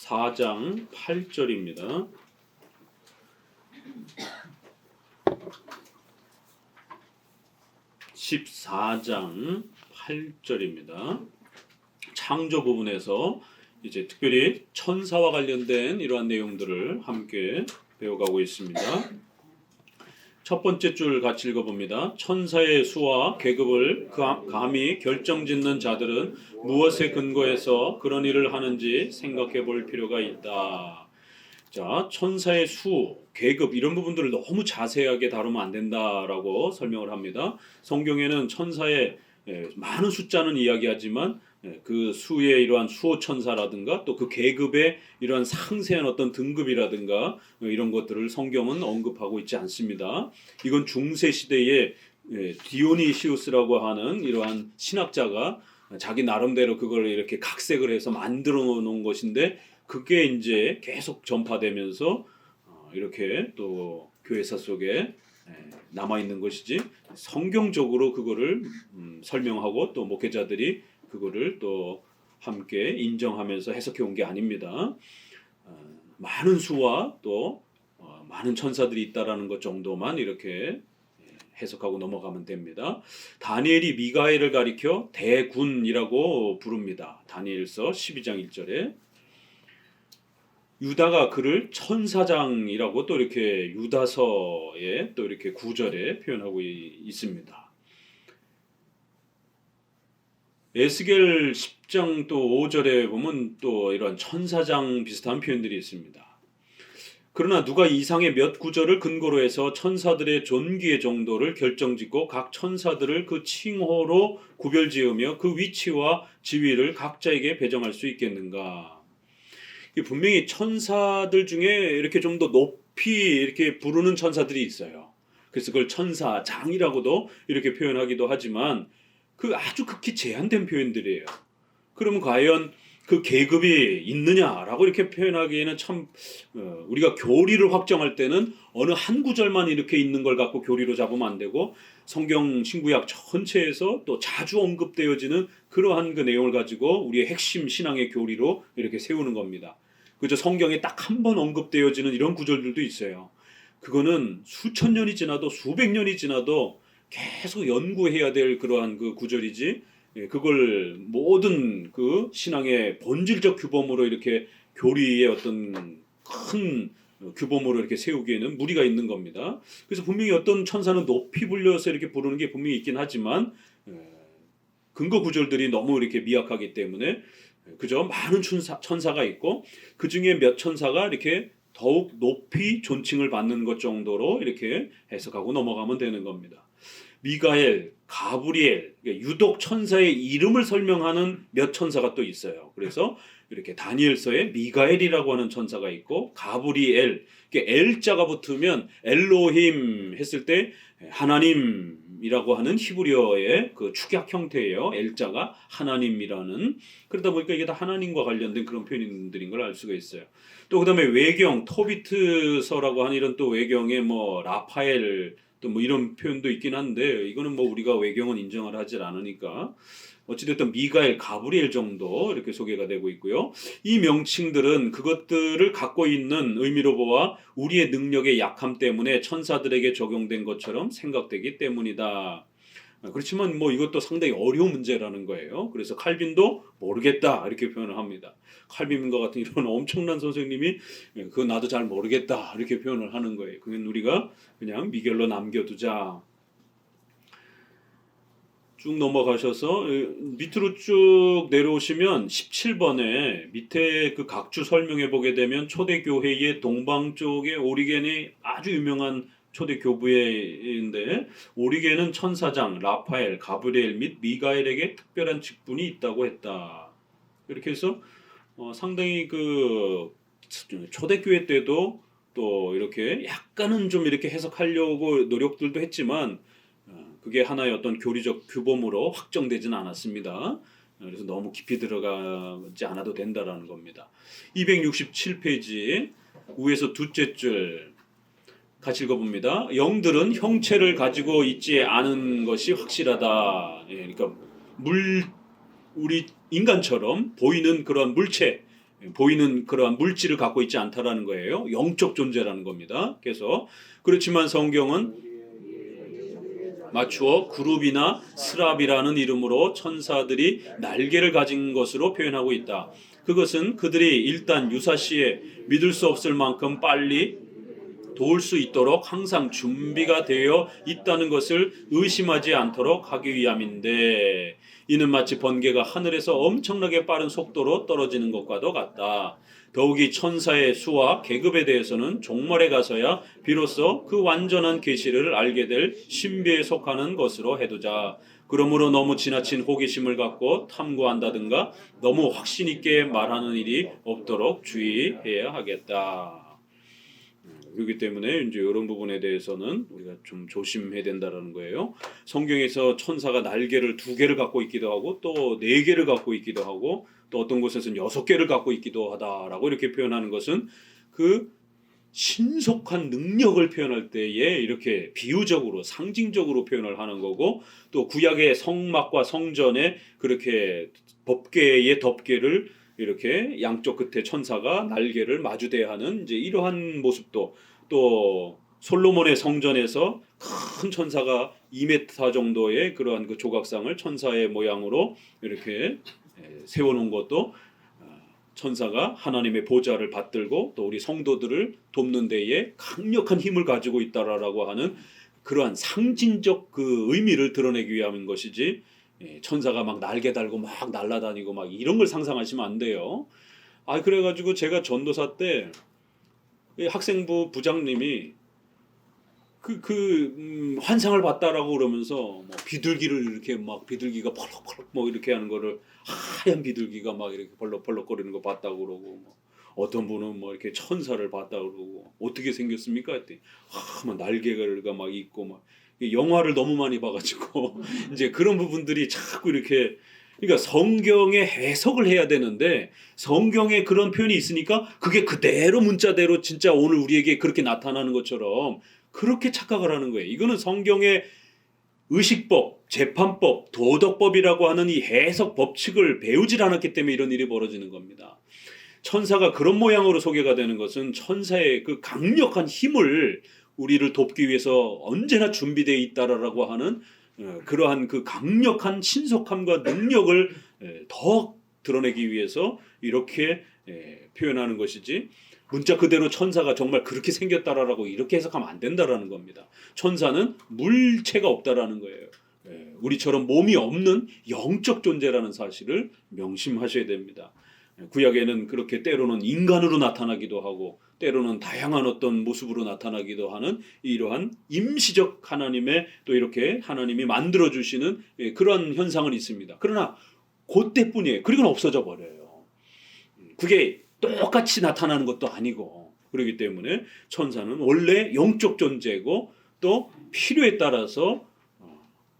14장 8절입니다. 14장 8절입니다. 창조 부분에서 이제 특별히 천사와 관련된 이러한 내용들을 함께 배워가고 있습니다. 첫 번째 줄 같이 읽어봅니다. 천사의 수와 계급을 감히 결정짓는 자들은 무엇에 근거해서 그런 일을 하는지 생각해 볼 필요가 있다. 자, 천사의 수, 계급 이런 부분들을 너무 자세하게 다루면 안 된다라고 설명을 합니다. 성경에는 천사의 많은 숫자는 이야기하지만 그 수의 이러한 수호 천사라든가 또 그 계급의 이러한 상세한 어떤 등급이라든가 이런 것들을 성경은 언급하고 있지 않습니다. 이건 중세 시대에 디오니시우스라고 하는 이러한 신학자가 자기 나름대로 그걸 이렇게 각색을 해서 만들어 놓은 것인데 그게 이제 계속 전파되면서 이렇게 또 교회사 속에 남아 있는 것이지 성경적으로 그거를 설명하고 또 목회자들이 그거를 또 함께 인정하면서 해석해 온 게 아닙니다. 많은 수와 또 많은 천사들이 있다라는 것 정도만 이렇게 해석하고 넘어가면 됩니다. 다니엘이 미가엘을 가리켜 대군이라고 부릅니다. 다니엘서 12장 1절에 유다가 그를 천사장이라고 또 이렇게 유다서에 또 이렇게 9절에 표현하고 있습니다. 에스겔 10장 또 5절에 보면 또 이런 천사장 비슷한 표현들이 있습니다. 그러나 누가 이상의 몇 구절을 근거로 해서 천사들의 존귀의 정도를 결정짓고 각 천사들을 그 칭호로 구별지으며 그 위치와 지위를 각자에게 배정할 수 있겠는가? 분명히 천사들 중에 이렇게 좀 더 높이 이렇게 부르는 천사들이 있어요. 그래서 그걸 천사장이라고도 이렇게 표현하기도 하지만 그 아주 극히 제한된 표현들이에요. 그러면 과연 그 계급이 있느냐라고 이렇게 표현하기에는 참 우리가 교리를 확정할 때는 어느 한 구절만 이렇게 있는 걸 갖고 교리로 잡으면 안 되고 성경 신구약 전체에서 또 자주 언급되어지는 그러한 그 내용을 가지고 우리의 핵심 신앙의 교리로 이렇게 세우는 겁니다. 그저 성경에 딱 한 번 언급되어지는 이런 구절들도 있어요. 그거는 수천 년이 지나도 수백 년이 지나도 계속 연구해야 될 그러한 그 구절이지 그걸 모든 그 신앙의 본질적 규범으로 이렇게 교리의 어떤 큰 규범으로 이렇게 세우기에는 무리가 있는 겁니다. 그래서 분명히 어떤 천사는 높이 불려서 이렇게 부르는 게 분명히 있긴 하지만 근거 구절들이 너무 이렇게 미약하기 때문에 그저 많은 천사가 있고 그 중에 몇 천사가 이렇게 더욱 높이 존칭을 받는 것 정도로 이렇게 해석하고 넘어가면 되는 겁니다. 미가엘, 가브리엘, 유독 천사의 이름을 설명하는 몇 천사가 또 있어요. 그래서 이렇게 다니엘서에 미가엘이라고 하는 천사가 있고 가브리엘, 엘자가 붙으면 엘로힘 했을 때 하나님이라고 하는 히브리어의 그 축약 형태예요. 엘자가 하나님이라는. 그러다 보니까 이게 다 하나님과 관련된 그런 표현들인 걸 알 수가 있어요. 또 그다음에 외경, 토비트서라고 하는 이런 또 외경에 뭐 라파엘 또 뭐 이런 표현도 있긴 한데 이거는 뭐 우리가 외경은 인정을 하질 않으니까 어찌됐든 미가엘, 가브리엘 정도 이렇게 소개가 되고 있고요. 이 명칭들은 그것들을 갖고 있는 의미로 보아 우리의 능력의 약함 때문에 천사들에게 적용된 것처럼 생각되기 때문이다. 그렇지만 뭐 이것도 상당히 어려운 문제라는 거예요. 그래서 칼빈도 모르겠다 이렇게 표현을 합니다. 칼빈과 같은 이런 엄청난 선생님이 그거 나도 잘 모르겠다 이렇게 표현을 하는 거예요. 그건 우리가 그냥 미결로 남겨두자. 쭉 넘어가셔서 밑으로 쭉 내려오시면 17번에 밑에 그 각주 설명해 보게 되면 초대교회의 동방 쪽에 오리겐이 아주 유명한 초대 교부인데 오리겐은 천사장 라파엘, 가브리엘 및 미가엘에게 특별한 직분이 있다고 했다. 이렇게 해서 상당히 그 초대교회 때도 또 이렇게 약간은 좀 이렇게 해석하려고 노력들도 했지만 그게 하나의 어떤 교리적 규범으로 확정되지는 않았습니다. 그래서 너무 깊이 들어가지 않아도 된다라는 겁니다. 267페이지 위에서 둘째 줄 같이 읽어봅니다. 영들은 형체를 가지고 있지 않은 것이 확실하다. 그러니까 우리 인간처럼 보이는 그런 물체, 보이는 그러한 물질을 갖고 있지 않다라는 거예요. 영적 존재라는 겁니다. 그래서 그렇지만 성경은 맞추어 그룹이나 스랍이라는 이름으로 천사들이 날개를 가진 것으로 표현하고 있다. 그것은 그들이 일단 유사시에 믿을 수 없을 만큼 빨리 도울 수 있도록 항상 준비가 되어 있다는 것을 의심하지 않도록 하기 위함인데, 이는 마치 번개가 하늘에서 엄청나게 빠른 속도로 떨어지는 것과도 같다. 더욱이 천사의 수와 계급에 대해서는 종말에 가서야 비로소 그 완전한 계시를 알게 될 신비에 속하는 것으로 해두자. 그러므로 너무 지나친 호기심을 갖고 탐구한다든가 너무 확신 있게 말하는 일이 없도록 주의해야 하겠다. 그렇기 때문에 이제 이런 부분에 대해서는 우리가 좀 조심해야 된다라는 거예요. 성경에서 천사가 날개를 2개를 갖고 있기도 하고 또 4개를 갖고 있기도 하고 또 어떤 곳에서는 6개를 갖고 있기도 하다라고 이렇게 표현하는 것은 그 신속한 능력을 표현할 때에 이렇게 비유적으로 상징적으로 표현을 하는 거고, 또 구약의 성막과 성전에 그렇게 법궤의 덮개를 이렇게 양쪽 끝에 천사가 날개를 마주대야 하는 이제 이러한 모습도, 또 솔로몬의 성전에서 큰 천사가 2m 정도의 그러한 그 조각상을 천사의 모양으로 이렇게 세워놓은 것도 천사가 하나님의 보좌를 받들고 또 우리 성도들을 돕는 데에 강력한 힘을 가지고 있다라고 하는 그러한 상징적 그 의미를 드러내기 위함인 것이지, 천사가 막 날개 달고 막 날아다니고 막 이런 걸 상상하시면 안 돼요. 그래가지고 제가 전도사 때 학생부 부장님이 환상을 봤다라고 그러면서 뭐 비둘기를 이렇게 막 비둘기가 펄럭펄럭 뭐 이렇게 하는 거를, 하얀 비둘기가 막 이렇게 벌럭벌럭거리는 거 봤다고 그러고, 뭐 어떤 분은 뭐 이렇게 천사를 봤다고 그러고, 어떻게 생겼습니까? 했더니 막 날개가 막 있고, 막 영화를 너무 많이 봐가지고 이제 그런 부분들이 자꾸 이렇게, 그러니까 성경의 해석을 해야 되는데 성경에 그런 표현이 있으니까 그게 그대로 문자대로 진짜 오늘 우리에게 그렇게 나타나는 것처럼 그렇게 착각을 하는 거예요. 이거는 성경의 의식법, 재판법, 도덕법이라고 하는 이 해석 법칙을 배우질 않았기 때문에 이런 일이 벌어지는 겁니다. 천사가 그런 모양으로 소개가 되는 것은 천사의 그 강력한 힘을 우리를 돕기 위해서 언제나 준비되어 있다라고 하는 그러한 그 강력한 신속함과 능력을 더 드러내기 위해서 이렇게 표현하는 것이지, 문자 그대로 천사가 정말 그렇게 생겼다라고 이렇게 해석하면 안 된다라는 겁니다. 천사는 물체가 없다라는 거예요. 우리처럼 몸이 없는 영적 존재라는 사실을 명심하셔야 됩니다. 구약에는 그렇게 때로는 인간으로 나타나기도 하고 때로는 다양한 어떤 모습으로 나타나기도 하는 이러한 임시적 하나님의, 또 이렇게 하나님이 만들어주시는 그런 현상은 있습니다. 그러나 그때뿐이에요. 그리고는 없어져 버려요. 그게 똑같이 나타나는 것도 아니고, 그렇기 때문에 천사는 원래 영적 존재고 또 필요에 따라서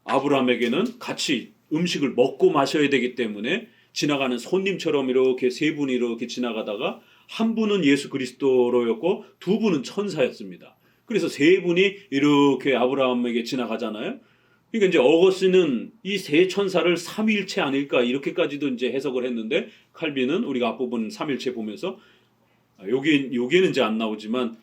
아브라함에게는 같이 음식을 먹고 마셔야 되기 때문에 지나가는 손님처럼 이렇게 3분이 이렇게 지나가다가 한 분은 예수 그리스도로였고 2분은 천사였습니다. 그래서 3분이 이렇게 아브라함에게 지나가잖아요. 그러니까 이제 어거스는 이 3 천사를 삼위일체 아닐까 이렇게까지도 이제 해석을 했는데, 칼빈은 우리가 앞부분 삼위일체 보면서 여기에는 이제 안 나오지만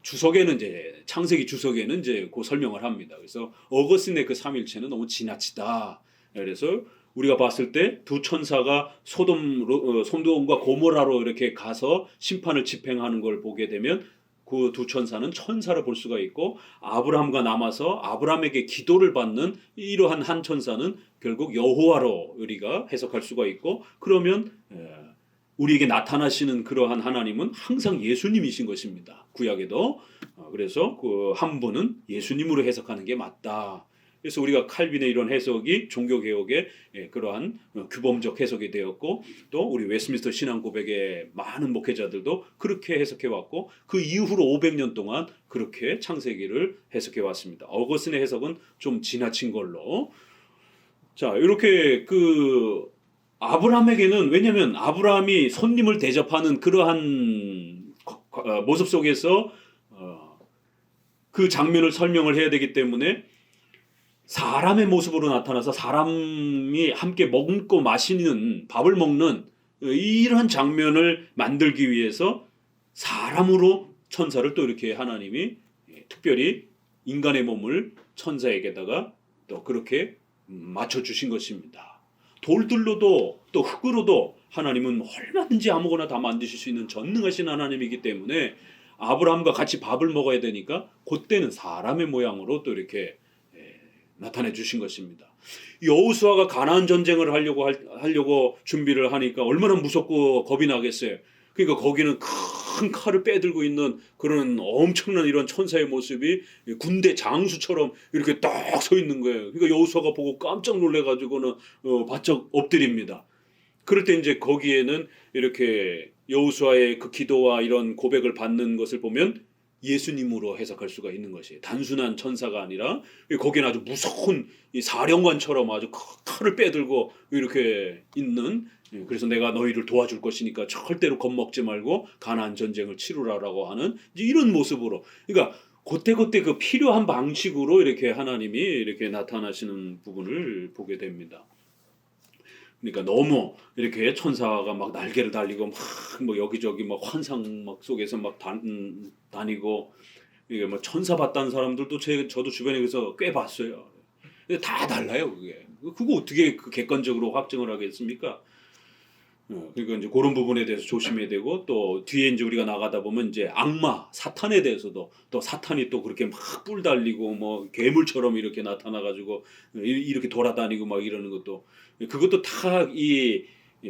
주석에는 이제 창세기 주석에는 이제 그 설명을 합니다. 그래서 어거스틴의 그 삼위일체는 너무 지나치다. 그래서 우리가 봤을 때 2 천사가 소돔과 고모라로 이렇게 가서 심판을 집행하는 걸 보게 되면 그 2 천사는 천사를 볼 수가 있고, 아브라함과 남아서 아브라함에게 기도를 받는 이러한 한 천사는 결국 여호와로 우리가 해석할 수가 있고, 그러면 우리에게 나타나시는 그러한 하나님은 항상 예수님이신 것입니다. 구약에도. 그래서 그 한 분은 예수님으로 해석하는 게 맞다. 그래서 우리가 칼빈의 이런 해석이 종교개혁의 그러한 규범적 해석이 되었고, 또 우리 웨스민스터 신앙고백의 많은 목회자들도 그렇게 해석해왔고, 그 이후로 500년 동안 그렇게 창세기를 해석해왔습니다. 어거스틴의 해석은 좀 지나친 걸로. 자, 이렇게 그 아브라함에게는, 왜냐하면 아브라함이 손님을 대접하는 그러한 모습 속에서 그 장면을 설명을 해야 되기 때문에 사람의 모습으로 나타나서 사람이 함께 먹고 마시는, 밥을 먹는 이런 장면을 만들기 위해서 사람으로 천사를 또 이렇게 하나님이 특별히 인간의 몸을 천사에게다가 또 그렇게 맞춰주신 것입니다. 돌들로도 또 흙으로도 하나님은 얼마든지 아무거나 다 만드실 수 있는 전능하신 하나님이기 때문에 아브라함과 같이 밥을 먹어야 되니까 그때는 사람의 모양으로 또 이렇게 나타내 주신 것입니다. 여호수아가 가나안 전쟁을 하려고 준비를 하니까 얼마나 무섭고 겁이 나겠어요. 그러니까 거기는 큰 칼을 빼들고 있는 그런 엄청난 이런 천사의 모습이 군대 장수처럼 이렇게 딱 서 있는 거예요. 그러니까 여호수아가 보고 깜짝 놀래가지고는 바짝 엎드립니다. 그럴 때 이제 거기에는 이렇게 여호수아의 그 기도와 이런 고백을 받는 것을 보면 예수님으로 해석할 수가 있는 것이에요. 단순한 천사가 아니라 거기는 아주 무서운 이 사령관처럼 아주 칼을 빼들고 이렇게 있는, 그래서 내가 너희를 도와줄 것이니까 절대로 겁먹지 말고 가나안 전쟁을 치르라라고 하는 이런 모습으로, 그러니까 그때그때 그 필요한 방식으로 이렇게 하나님이 이렇게 나타나시는 부분을 보게 됩니다. 그러니까 너무 이렇게 천사가 막 날개를 달리고 막 뭐 여기저기 막 환상 막 속에서 막 다니고, 이게 뭐 천사 봤다는 사람들도 저도 주변에 그래서 꽤 봤어요. 근데 다 달라요, 그게. 그거 어떻게 그 객관적으로 확증을 하겠습니까? 그러니까 이제 그런 부분에 대해서 조심해야 되고, 또 뒤에 이제 우리가 나가다 보면 이제 악마, 사탄에 대해서도 또 사탄이 또 그렇게 막 뿔 달리고 뭐 괴물처럼 이렇게 나타나가지고 이렇게 돌아다니고 막 이러는 것도, 그것도 다 이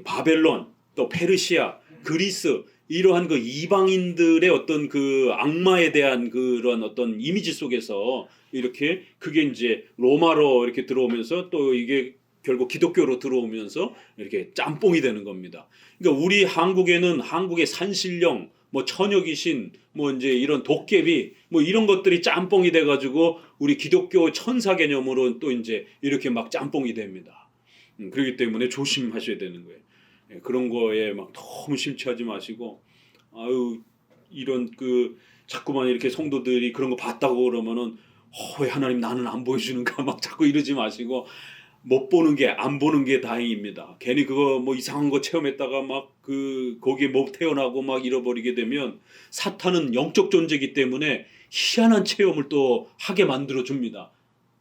바벨론, 또 페르시아, 그리스 이러한 그 이방인들의 어떤 그 악마에 대한 그런 어떤 이미지 속에서 이렇게 그게 이제 로마로 이렇게 들어오면서 또 이게 결국 기독교로 들어오면서 이렇게 짬뽕이 되는 겁니다. 그러니까 우리 한국에는 한국의 산신령, 뭐 처녀귀신, 뭐 이제 이런 도깨비, 뭐 이런 것들이 짬뽕이 돼가지고 우리 기독교 천사 개념으로 또 이제 이렇게 막 짬뽕이 됩니다. 그렇기 때문에 조심하셔야 되는 거예요. 그런 거에 막 너무 심취하지 마시고, 아유 이런 그 자꾸만 이렇게 성도들이 그런 거 봤다고 그러면은 왜 하나님 나는 안 보여주는가 막 자꾸 이러지 마시고, 못 보는 게 안 보는 게 다행입니다. 괜히 그거 뭐 이상한 거 체험했다가 막 거기에 못 태어나고 막 잃어버리게 되면 사탄은 영적 존재이기 때문에 희한한 체험을 또 하게 만들어 줍니다.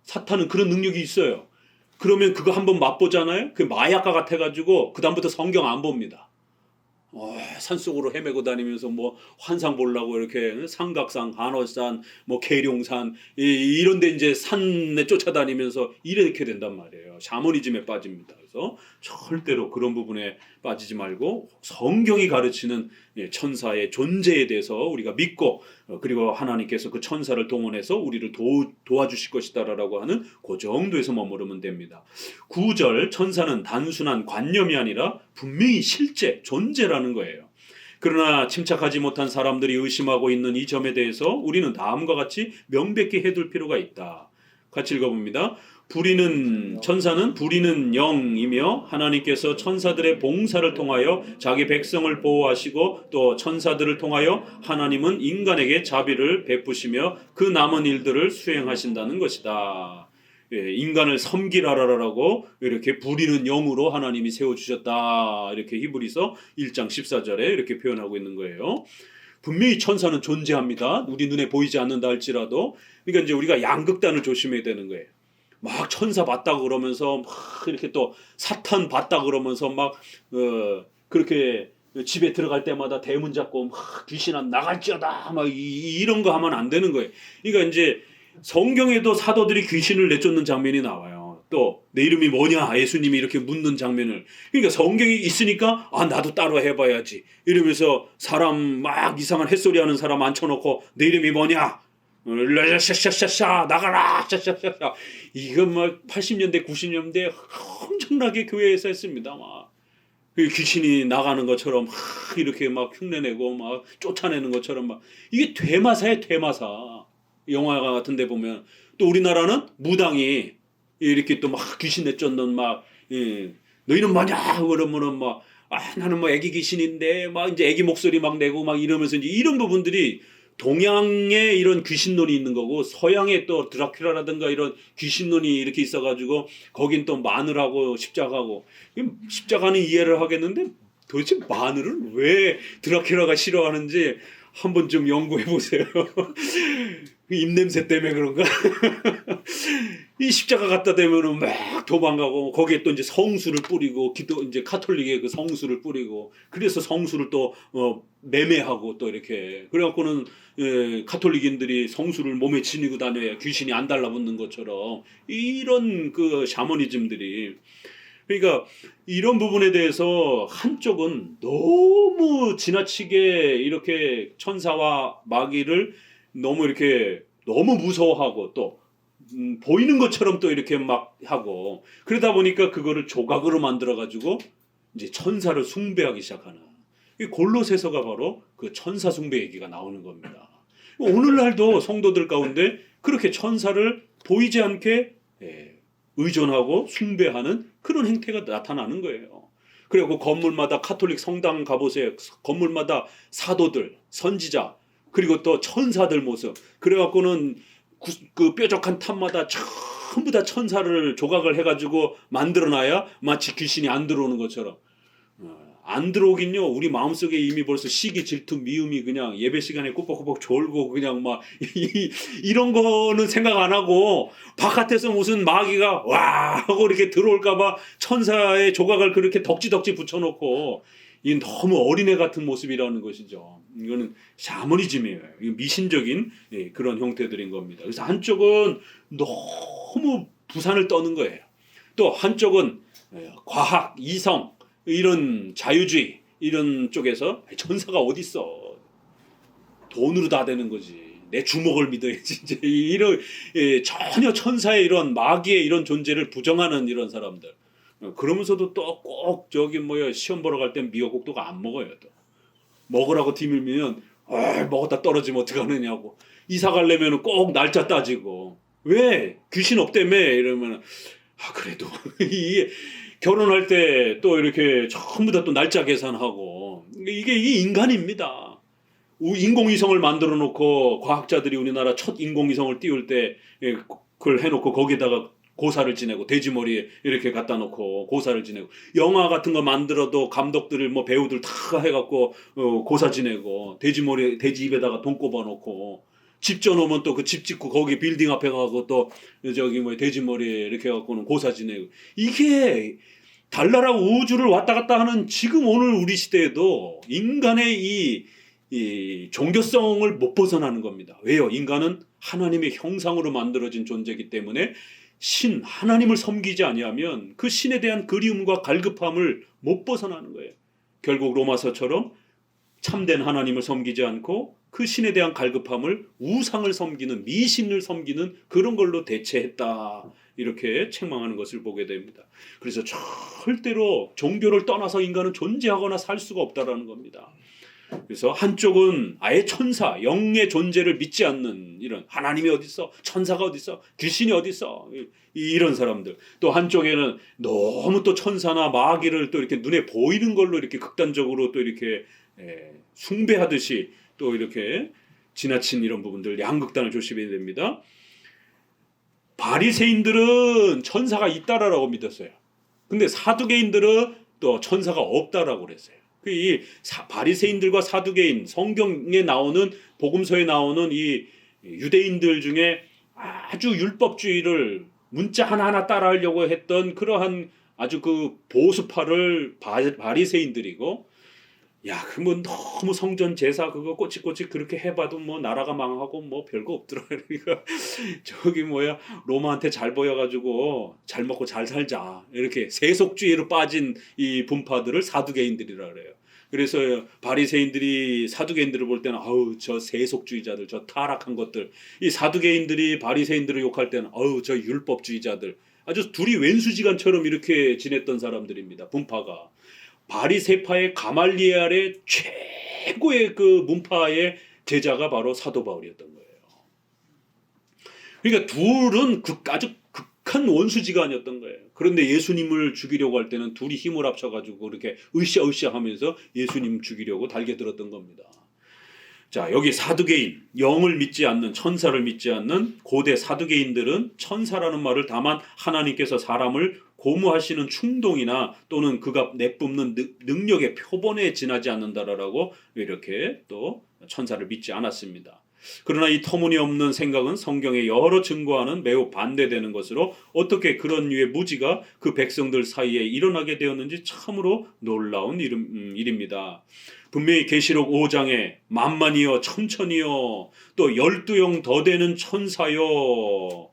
사탄은 그런 능력이 있어요. 그러면 그거 한번 맛보잖아요. 그 마약과 같아가지고 그 다음부터 성경 안 봅니다. 산속으로 헤매고 다니면서 뭐 환상 보려고 이렇게 삼각산, 한월산, 뭐 계룡산 이런 데 이제 산에 쫓아다니면서 이렇게 된단 말이에요. 샤머니즘에 빠집니다. 그래서 절대로 그런 부분에 빠지지 말고 성경이 가르치는 천사의 존재에 대해서 우리가 믿고, 그리고 하나님께서 그 천사를 동원해서 우리를 도와주실 것이다라고 하는 그 정도에서 머무르면 됩니다. 9절, 천사는 단순한 관념이 아니라 분명히 실제 존재라는 거예요. 그러나 침착하지 못한 사람들이 의심하고 있는 이 점에 대해서 우리는 다음과 같이 명백히 해둘 필요가 있다. 같이 읽어봅니다. 천사는 부리는 영이며 하나님께서 천사들의 봉사를 통하여 자기 백성을 보호하시고, 또 천사들을 통하여 하나님은 인간에게 자비를 베푸시며 그 남은 일들을 수행하신다는 것이다. 인간을 섬기라라고 이렇게 부리는 영으로 하나님이 세워주셨다. 이렇게 히브리서 1장 14절에 이렇게 표현하고 있는 거예요. 분명히 천사는 존재합니다. 우리 눈에 보이지 않는다 할지라도. 그러니까 이제 우리가 양극단을 조심해야 되는 거예요. 막 천사 봤다 그러면서 막 이렇게 또 사탄 봤다 그러면서 막 그렇게 집에 들어갈 때마다 대문 잡고 막 귀신아 나갈지어다 막 이런 거 하면 안 되는 거예요. 그러니까 이제 성경에도 사도들이 귀신을 내쫓는 장면이 나와요. 또 내 이름이 뭐냐 예수님이 이렇게 묻는 장면을, 그러니까 성경이 있으니까 나도 따로 해봐야지 이러면서 사람 막 이상한 햇소리 하는 사람 앉혀놓고 내 이름이 뭐냐 샤샤샤샤 나가라 샤샤샤샤, 이건 막 80년대 90년대 엄청나게 교회에서 했습니다. 막 귀신이 나가는 것처럼 이렇게 막 흉내내고 막 쫓아내는 것처럼 막, 이게 퇴마사예요. 퇴마사. 영화 같은 데 보면 또 우리나라는 무당이 이렇게 또 막 귀신 내쫓는 막 너희는 뭐냐 그러면은 막 나는 뭐 애기 귀신인데 막 이제 애기 목소리 막 내고 막 이러면서 이제 이런 부분들이 동양에 이런 귀신론이 있는 거고, 서양에 또 드라큘라라든가 이런 귀신론이 이렇게 있어가지고 거긴 또 마늘하고 십자가고, 십자가는 이해를 하겠는데 도대체 마늘을 왜 드라큘라가 싫어하는지 한번 좀 연구해 보세요. 입냄새 때문에 그런가? 이 십자가 갖다 대면은 막 도망가고 거기에 또 이제 성수를 뿌리고 기도 이제 카톨릭의 그 성수를 뿌리고 그래서 성수를 또 매매하고 또 이렇게 그래갖고는 카톨릭인들이 성수를 몸에 지니고 다녀야 귀신이 안 달라붙는 것처럼 이런 그 샤머니즘들이 그러니까 이런 부분에 대해서 한쪽은 너무 지나치게 이렇게 천사와 마귀를 너무 무서워하고 또 보이는 것처럼 또 이렇게 막 하고 그러다 보니까 그거를 조각으로 만들어 가지고 이제 천사를 숭배하기 시작하는 이 골로새서가 바로 그 천사 숭배 얘기가 나오는 겁니다. 오늘날도 성도들 가운데 그렇게 천사를 보이지 않게 의존하고 숭배하는 그런 행태가 나타나는 거예요. 그리고 건물마다 카톨릭 성당 가보세요. 건물마다 사도들, 선지자, 그리고 또 천사들 모습. 그래갖고는 그 뾰족한 탑마다 전부 다 천사를 조각을 해가지고 만들어놔야 마치 귀신이 안 들어오는 것처럼. 안 들어오긴요. 우리 마음속에 이미 벌써 시기, 질투, 미움이 그냥 예배 시간에 꾸벅꾸벅 졸고 그냥 막 이런 거는 생각 안 하고 바깥에서 무슨 마귀가 와 하고 이렇게 들어올까봐 천사의 조각을 그렇게 덕지덕지 붙여놓고 이 너무 어린애 같은 모습이라는 것이죠. 이거는 샤머니즘이에요. 미신적인 그런 형태들인 겁니다. 그래서 한쪽은 너무 부산을 떠는 거예요. 또 한쪽은 과학, 이성 이런 자유주의 이런 쪽에서 천사가 어디 있어? 돈으로 다 되는 거지. 내 주먹을 믿어야지. 이제 이런 전혀 천사의 이런 마귀의 이런 존재를 부정하는 이런 사람들. 그러면서도 또 꼭 저기 시험 보러 갈 땐 미역국도 안 먹어요. 또 먹으라고 뒤밀면 먹었다 떨어지면 어떡하느냐고. 이사 가려면 꼭 날짜 따지고 왜 귀신 없다며 이러면 그래도 이 결혼할 때 또 이렇게 전부 다 또 날짜 계산하고 이게 인간입니다. 인공위성을 만들어 놓고 과학자들이 우리나라 첫 인공위성을 띄울 때 그걸 해놓고 거기다가 고사를 지내고 돼지머리에 이렇게 갖다 놓고 고사를 지내고 영화 같은 거 만들어도 감독들 배우들 다 해갖고 고사 지내고 돼지머리 돼지 입에다가 돈 꼽아 놓고 집 져놓으면 또 그 집 짓고 거기 빌딩 앞에 가고 또 저기 돼지머리에 이렇게 해갖고는 고사 지내고 이게 달나라 우주를 왔다 갔다 하는 지금 오늘 우리 시대에도 인간의 이 종교성을 못 벗어나는 겁니다. 왜요? 인간은 하나님의 형상으로 만들어진 존재이기 때문에 하나님을 섬기지 아니하면 그 신에 대한 그리움과 갈급함을 못 벗어나는 거예요. 결국 로마서처럼 참된 하나님을 섬기지 않고 그 신에 대한 갈급함을 우상을 섬기는 미신을 섬기는 그런 걸로 대체했다. 이렇게 책망하는 것을 보게 됩니다. 그래서 절대로 종교를 떠나서 인간은 존재하거나 살 수가 없다라는 겁니다. 그래서 한쪽은 아예 천사, 영의 존재를 믿지 않는 이런 하나님이 어디 있어? 천사가 어디 있어? 귀신이 어디 있어? 이런 사람들. 또 한쪽에는 너무 또 천사나 마귀를 또 이렇게 눈에 보이는 걸로 이렇게 극단적으로 또 이렇게 숭배하듯이 또 이렇게 지나친 이런 부분들 양극단을 조심해야 됩니다. 바리새인들은 천사가 있다라고 믿었어요. 근데 사두개인들은 또 천사가 없다라고 그랬어요. 이 바리새인들과 사두개인 성경에 나오는 복음서에 나오는 이 유대인들 중에 아주 율법주의를 문자 하나하나 따라하려고 했던 그러한 아주 그 보수파를 바리새인들이고 그러면 너무 성전 제사 그거 꼬치꼬치 그렇게 해봐도 나라가 망하고 별거 없더라. 그러니까 저기 로마한테 잘 보여가지고 잘 먹고 잘 살자 이렇게 세속주의로 빠진 이 분파들을 사두개인들이라 그래요. 그래서 바리새인들이 사두개인들을 볼 때는 저 세속주의자들 저 타락한 것들 이 사두개인들이 바리새인들을 욕할 때는 저 율법주의자들 아주 둘이 왼수지간처럼 이렇게 지냈던 사람들입니다. 분파가. 바리새파의 가말리엘의 최고의 그 문파의 제자가 바로 사도 바울이었던 거예요. 그러니까 둘은 아주 극한 원수지간이었던 거예요. 그런데 예수님을 죽이려고 할 때는 둘이 힘을 합쳐가지고 그렇게 으쌰으쌰 하면서 예수님 죽이려고 달겨들었던 겁니다. 자, 여기 사두개인, 영을 믿지 않는, 천사를 믿지 않는 고대 사두개인들은 천사라는 말을 다만 하나님께서 사람을 고무하시는 충동이나 또는 그가 내뿜는 능력의 표본에 지나지 않는다라고 이렇게 또 천사를 믿지 않았습니다. 그러나 이 터무니없는 생각은 성경의 여러 증거와는 매우 반대되는 것으로 어떻게 그런 류의 무지가 그 백성들 사이에 일어나게 되었는지 참으로 놀라운 일입니다. 분명히 계시록 5장에 만만이여 천천히여 또 12영 더 되는 천사여.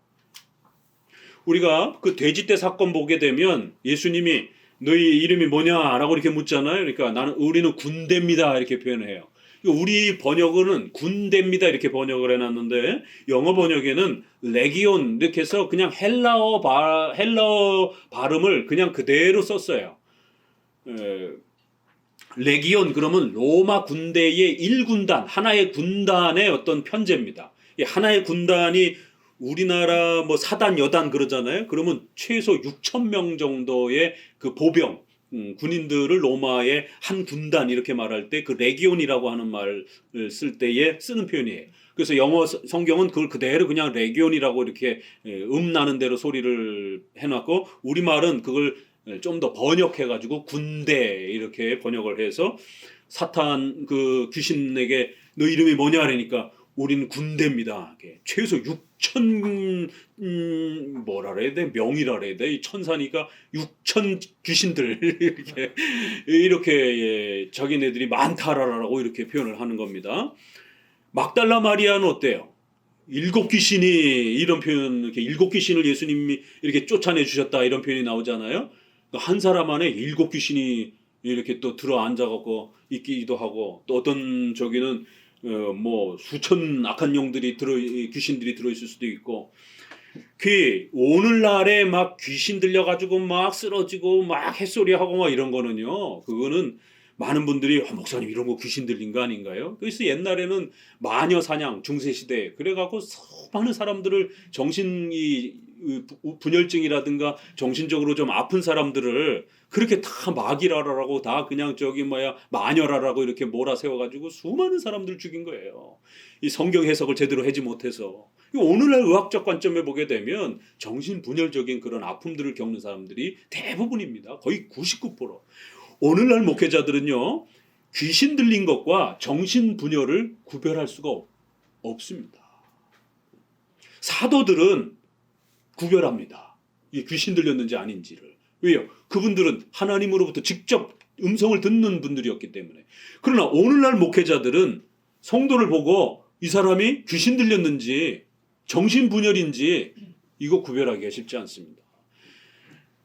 우리가 그 돼지떼 사건 보게 되면 예수님이 너희 이름이 뭐냐라고 이렇게 묻잖아요. 그러니까 우리는 군대입니다 이렇게 표현을 해요. 우리 번역은 군대입니다 이렇게 번역을 해놨는데 영어 번역에는 레기온 이렇게 해서 그냥 헬라어 발음을 그냥 그대로 썼어요. 레기온 그러면 로마 군대의 1군단 하나의 군단의 어떤 편제입니다. 하나의 군단이 우리나라 뭐 사단 여단 그러잖아요. 그러면 최소 6천 명 정도의 그 보병 군인들을 로마의 한 군단 이렇게 말할 때 그 레기온이라고 하는 말을 쓸 때에 쓰는 표현이에요. 그래서 영어 성경은 그걸 그대로 그냥 레기온이라고 이렇게 나는 대로 소리를 해놨고 우리말은 그걸 좀 더 번역해가지고 군대 이렇게 번역을 해서 사탄 그 귀신에게 너 이름이 뭐냐 그러니까 우리는 군대입니다. 최소 6천 뭐라 그래야 돼? 명이라 그래야 돼? 이 천사니까 6천 귀신들 이렇게 자기네들이 많다라고 이렇게 표현을 하는 겁니다. 막달라 마리아는 어때요? 7귀신이 이런 표현 이렇게 7귀신을 예수님이 이렇게 쫓아내 주셨다 이런 표현이 나오잖아요. 한 사람 안에 7귀신이 이렇게 또 들어 앉아갖고 있기도 하고 또 어떤 저기는 뭐 수천 악한 영들이 귀신들이 들어있을 수도 있고 오늘날에 막 귀신 들려가지고 막 쓰러지고 막 햇소리하고 막 이런 거는요 그거는 많은 분들이 목사님 이런 거 귀신 들린 거 아닌가요? 그래서 옛날에는 마녀 사냥 중세시대 그래갖고 많은 사람들을 정신이 분열증이라든가 정신적으로 좀 아픈 사람들을 그렇게 다 마귀라라고 다 그냥 마녀라라고 이렇게 몰아세워가지고 수많은 사람들을 죽인 거예요. 이 성경 해석을 제대로 하지 못해서. 오늘날 의학적 관점에 보게 되면 정신분열적인 그런 아픔들을 겪는 사람들이 대부분입니다. 거의 99%. 오늘날 목회자들은요 귀신 들린 것과 정신분열을 구별할 수가 없습니다. 사도들은 구별합니다. 이 귀신 들렸는지 아닌지를. 왜요? 그분들은 하나님으로부터 직접 음성을 듣는 분들이었기 때문에. 그러나 오늘날 목회자들은 성도를 보고 이 사람이 귀신 들렸는지 정신분열인지 이거 구별하기가 쉽지 않습니다.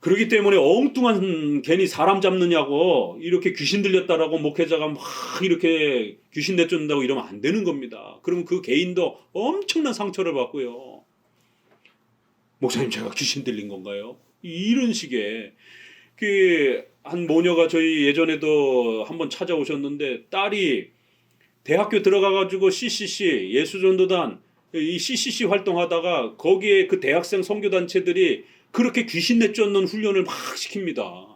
그렇기 때문에 엉뚱한 괜히 사람 잡느냐고 이렇게 귀신 들렸다라고 목회자가 막 이렇게 귀신 내쫓는다고 이러면 안 되는 겁니다. 그러면 그 개인도 엄청난 상처를 받고요. 목사님 제가 귀신 들린 건가요? 이런 식의 한 모녀가 저희 예전에도 한번 찾아오셨는데 딸이 대학교 들어가가지고 CCC 예수전도단 이 CCC 활동하다가 거기에 그 대학생 선교단체들이 그렇게 귀신 내쫓는 훈련을 막 시킵니다.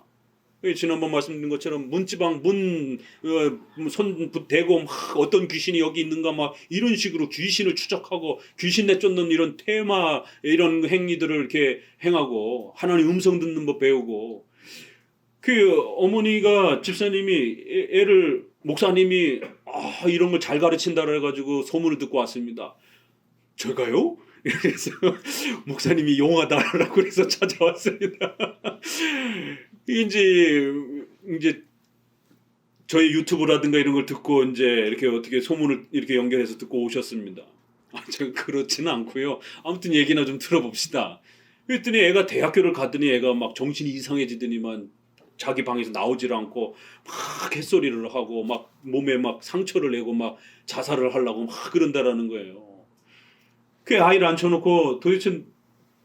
지난번 말씀드린 것처럼 문지방 손 대고 막 어떤 귀신이 여기 있는가 막 이런 식으로 귀신을 추적하고 귀신 내쫓는 이런 테마 이런 행위들을 이렇게 행하고 하나님 음성 듣는 법 배우고 그 어머니가 집사님이 애를 목사님이 이런 걸 잘 가르친다 그래가지고 소문을 듣고 왔습니다. 제가요? 그래서 목사님이 용하다라고 그래서 찾아왔습니다. 이제 저희 유튜브라든가 이런 걸 듣고 이제 이렇게 어떻게 소문을 이렇게 연결해서 듣고 오셨습니다. 제가 그렇지는 않고요. 아무튼 얘기나 좀 들어봅시다. 그랬더니 애가 대학교를 갔더니 애가 막 정신이 이상해지더니만 자기 방에서 나오질 않고 막 햇소리를 하고 막 몸에 막 상처를 내고 막 자살을 하려고 막 그런다라는 거예요. 그 아이를 앉혀놓고 도대체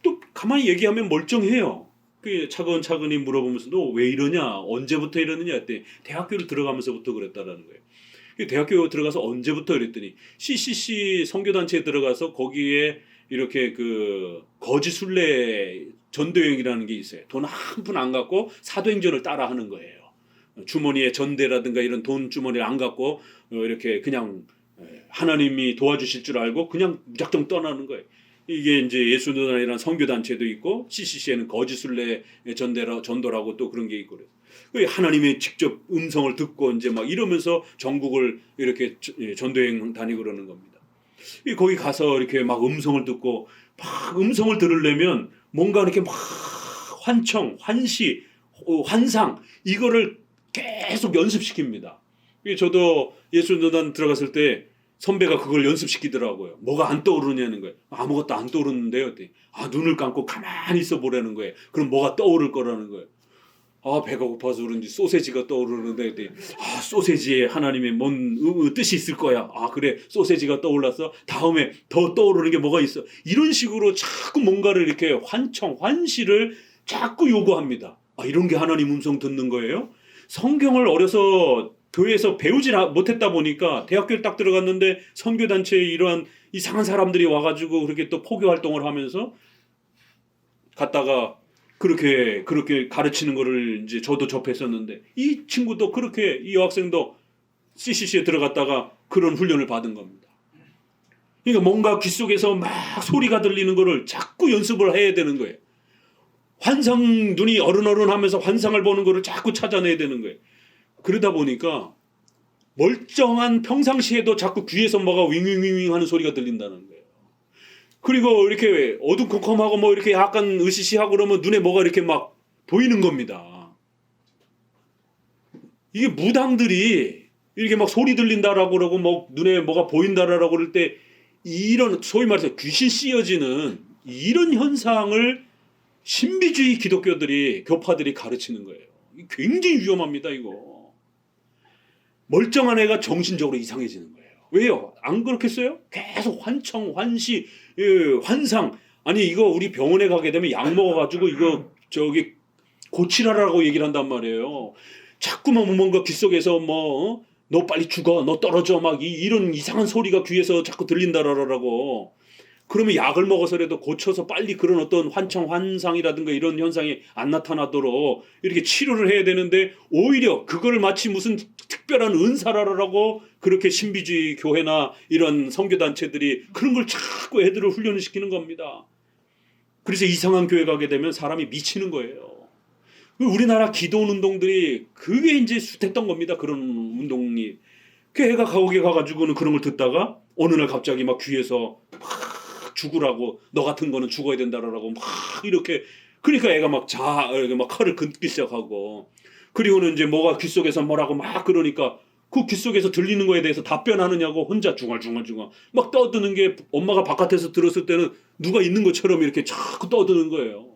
또 가만히 얘기하면 멀쩡해요. 그 차근차근히 물어보면서 너 왜 이러냐? 언제부터 이러느냐? 했더니 대학교를 들어가면서부터 그랬다라는 거예요. 대학교 들어가서 언제부터 이랬더니 CCC 선교단체에 들어가서 거기에 이렇게 그 거지 순례 전도여행이라는 게 있어요. 돈 한 푼 안 갖고 사도행전을 따라 하는 거예요. 주머니에 전대라든가 이런 돈 주머니를 안 갖고 이렇게 그냥 하나님이 도와주실 줄 알고 그냥 무작정 떠나는 거예요. 이게 이제 예수노단이라는 선교 단체도 있고 CCC에는 거짓순례 전도라고 또 그런 게 있고 그래요. 하나님의 직접 음성을 듣고 이제 막 이러면서 전국을 이렇게 전도여행 다니고 그러는 겁니다. 거기 가서 이렇게 막 음성을 듣고 막 음성을 들으려면 뭔가 이렇게 막 환청, 환시, 환상 이거를 계속 연습시킵니다. 저도 예수노단 들어갔을 때 선배가 그걸 연습시키더라고요. 뭐가 안 떠오르냐는 거예요. 아무것도 안 떠오르는데요. 눈을 감고 가만히 있어 보라는 거예요. 그럼 뭐가 떠오를 거라는 거예요. 배가 고파서 그런지 소세지가 떠오르는데 소세지에 하나님의 뭔 뜻이 있을 거야. 그래 소세지가 떠올랐어. 다음에 더 떠오르는 게 뭐가 있어. 이런 식으로 자꾸 뭔가를 이렇게 환시를 자꾸 요구합니다. 이런 게 하나님 음성 듣는 거예요. 성경을 어려서 교회에서 배우지 못했다 보니까 대학교에 딱 들어갔는데 선교단체에 이러한 이상한 사람들이 와가지고 그렇게 또 포교 활동을 하면서 갔다가 그렇게 가르치는 거를 이제 저도 접했었는데 이 친구도 그렇게 이 여학생도 CCC에 들어갔다가 그런 훈련을 받은 겁니다. 그러니까 뭔가 귀 속에서 막 소리가 들리는 거를 자꾸 연습을 해야 되는 거예요. 눈이 어른어른하면서 환상을 보는 거를 자꾸 찾아내야 되는 거예요. 그러다 보니까 멀쩡한 평상시에도 자꾸 귀에서 뭐가 윙윙윙 하는 소리가 들린다는 거예요. 그리고 이렇게 어두컴컴하고 뭐 이렇게 약간 으시시하고 그러면 눈에 뭐가 이렇게 막 보이는 겁니다. 이게 무당들이 이렇게 막 소리 들린다라고 그러고 뭐 눈에 뭐가 보인다라고 그럴 때 이런 소위 말해서 귀신 씌어지는 이런 현상을 신비주의 기독교들이 교파들이 가르치는 거예요. 굉장히 위험합니다, 이거. 멀쩡한 애가 정신적으로 이상해지는 거예요. 왜요? 안 그렇겠어요? 계속 환청, 환시, 환상. 아니 이거 우리 병원에 가게 되면 약 먹어가지고 이거 고치라라고 얘기를 한단 말이에요. 자꾸만 뭔가 귀 속에서 너 빨리 죽어, 너 떨어져 막 이런 이상한 소리가 귀에서 자꾸 들린다라고. 그러면 약을 먹어서라도 고쳐서 빨리 그런 어떤 환청, 환상이라든가 이런 현상이 안 나타나도록 이렇게 치료를 해야 되는데 오히려 그걸 마치 무슨 특별한 은사라라고 그렇게 신비주의 교회나 이런 선교단체들이 그런 걸 자꾸 애들을 훈련을 시키는 겁니다. 그래서 이상한 교회 가게 되면 사람이 미치는 거예요. 우리나라 기도원 운동들이 그게 이제 숱했던 겁니다. 그런 운동이. 그 애가 거기 가가지고는 그런 걸 듣다가 어느 날 갑자기 막 귀에서 막 죽으라고 너 같은 거는 죽어야 된다라고 막 이렇게 그러니까 애가 막 칼을 긋기 시작하고 그리고는 이제 뭐가 귀 속에서 뭐라고 막 그러니까 그 귀 속에서 들리는 거에 대해서 답변하느냐고 혼자 중얼중얼 막 떠드는 게 엄마가 바깥에서 들었을 때는 누가 있는 것처럼 이렇게 자꾸 떠드는 거예요.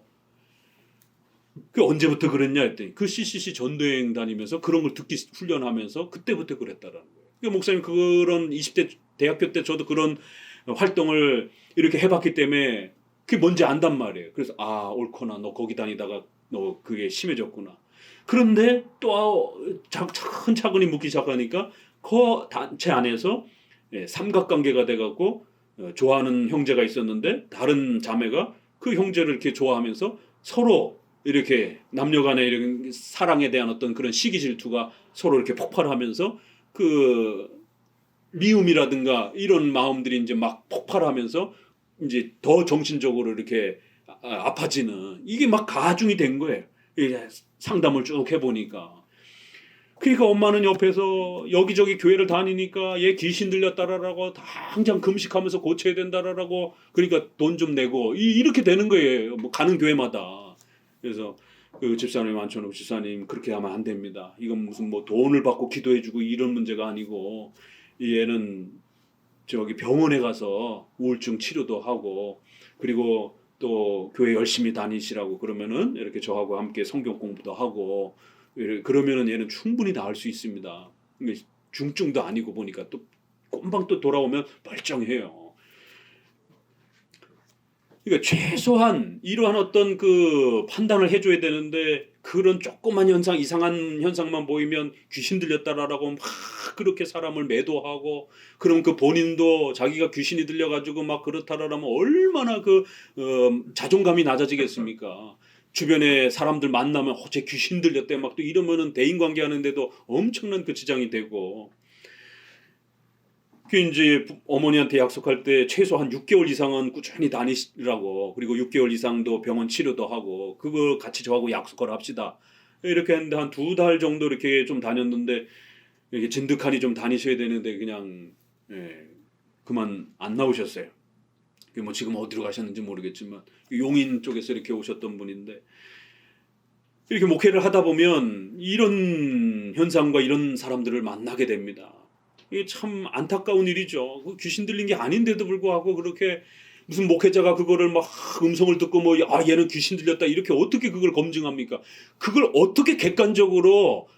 그 언제부터 그랬냐 했더니 그 CCC 전도여행 다니면서 그런 걸 듣기 훈련하면서 그때부터 그랬다라는 거예요. 그러니까 목사님 그런 20대 대학교 때 저도 그런 활동을 이렇게 해봤기 때문에 그게 뭔지 안단 말이에요. 그래서 옳구나 너 거기 다니다가 너 그게 심해졌구나. 그런데 또 차근차근히 묻기 시작하니까 그 단체 안에서 삼각관계가 돼갖고 좋아하는 형제가 있었는데 다른 자매가 그 형제를 이렇게 좋아하면서 서로 이렇게 남녀간의 이런 사랑에 대한 어떤 그런 시기 질투가 서로 이렇게 폭발하면서 그 미움이라든가 이런 마음들이 이제 막 폭발하면서 이제 더 정신적으로 이렇게 아파지는 이게 막 가중이 된 거예요. 상담을 쭉 해보니까. 그러니까 엄마는 옆에서 여기저기 교회를 다니니까 얘 귀신 들렸다라고 당장 금식하면서 고쳐야 된다라고 그러니까 돈 좀 내고 이렇게 되는 거예요. 뭐 가는 교회마다. 그래서 그 집사님 안천옥 집사님 그렇게 하면 안 됩니다. 이건 무슨 뭐 돈을 받고 기도해주고 이런 문제가 아니고 얘는 병원에 가서 우울증 치료도 하고 그리고 또 교회 열심히 다니시라고 그러면은 이렇게 저하고 함께 성경 공부도 하고 그러면은 얘는 충분히 나을 수 있습니다. 중증도 아니고 보니까 또 금방 또 돌아오면 멀쩡해요. 그러니까 최소한 이러한 어떤 그 판단을 해줘야 되는데 그런 조그만 현상, 이상한 현상만 보이면 귀신 들렸다라고 막 그렇게 사람을 매도하고 그럼 그 본인도 자기가 귀신이 들려가지고 막 그렇다라면 얼마나 자존감이 낮아지겠습니까? 주변에 사람들 만나면 쟤 귀신 들렸대 막 또 이러면은 대인관계 하는데도 엄청난 그 지장이 되고 그 이제 어머니한테 약속할 때 최소한 6개월 이상은 꾸준히 다니시라고, 그리고 6개월 이상도 병원 치료도 하고 그거 같이 저하고 약속을 합시다. 이렇게 했는데 한 2달 정도 이렇게 좀 다녔는데, 이렇게 진득하니 좀 다니셔야 되는데 그냥 그만 안 나오셨어요. 뭐 지금 어디로 가셨는지 모르겠지만 용인 쪽에서 이렇게 오셨던 분인데, 이렇게 목회를 하다 보면 이런 현상과 이런 사람들을 만나게 됩니다. 이게 참 안타까운 일이죠. 그 귀신 들린 게 아닌데도 불구하고 그렇게 무슨 목회자가 그거를 막 음성을 듣고 뭐 얘는 귀신 들렸다 이렇게 어떻게 그걸 검증합니까? 그걸 어떻게 객관적으로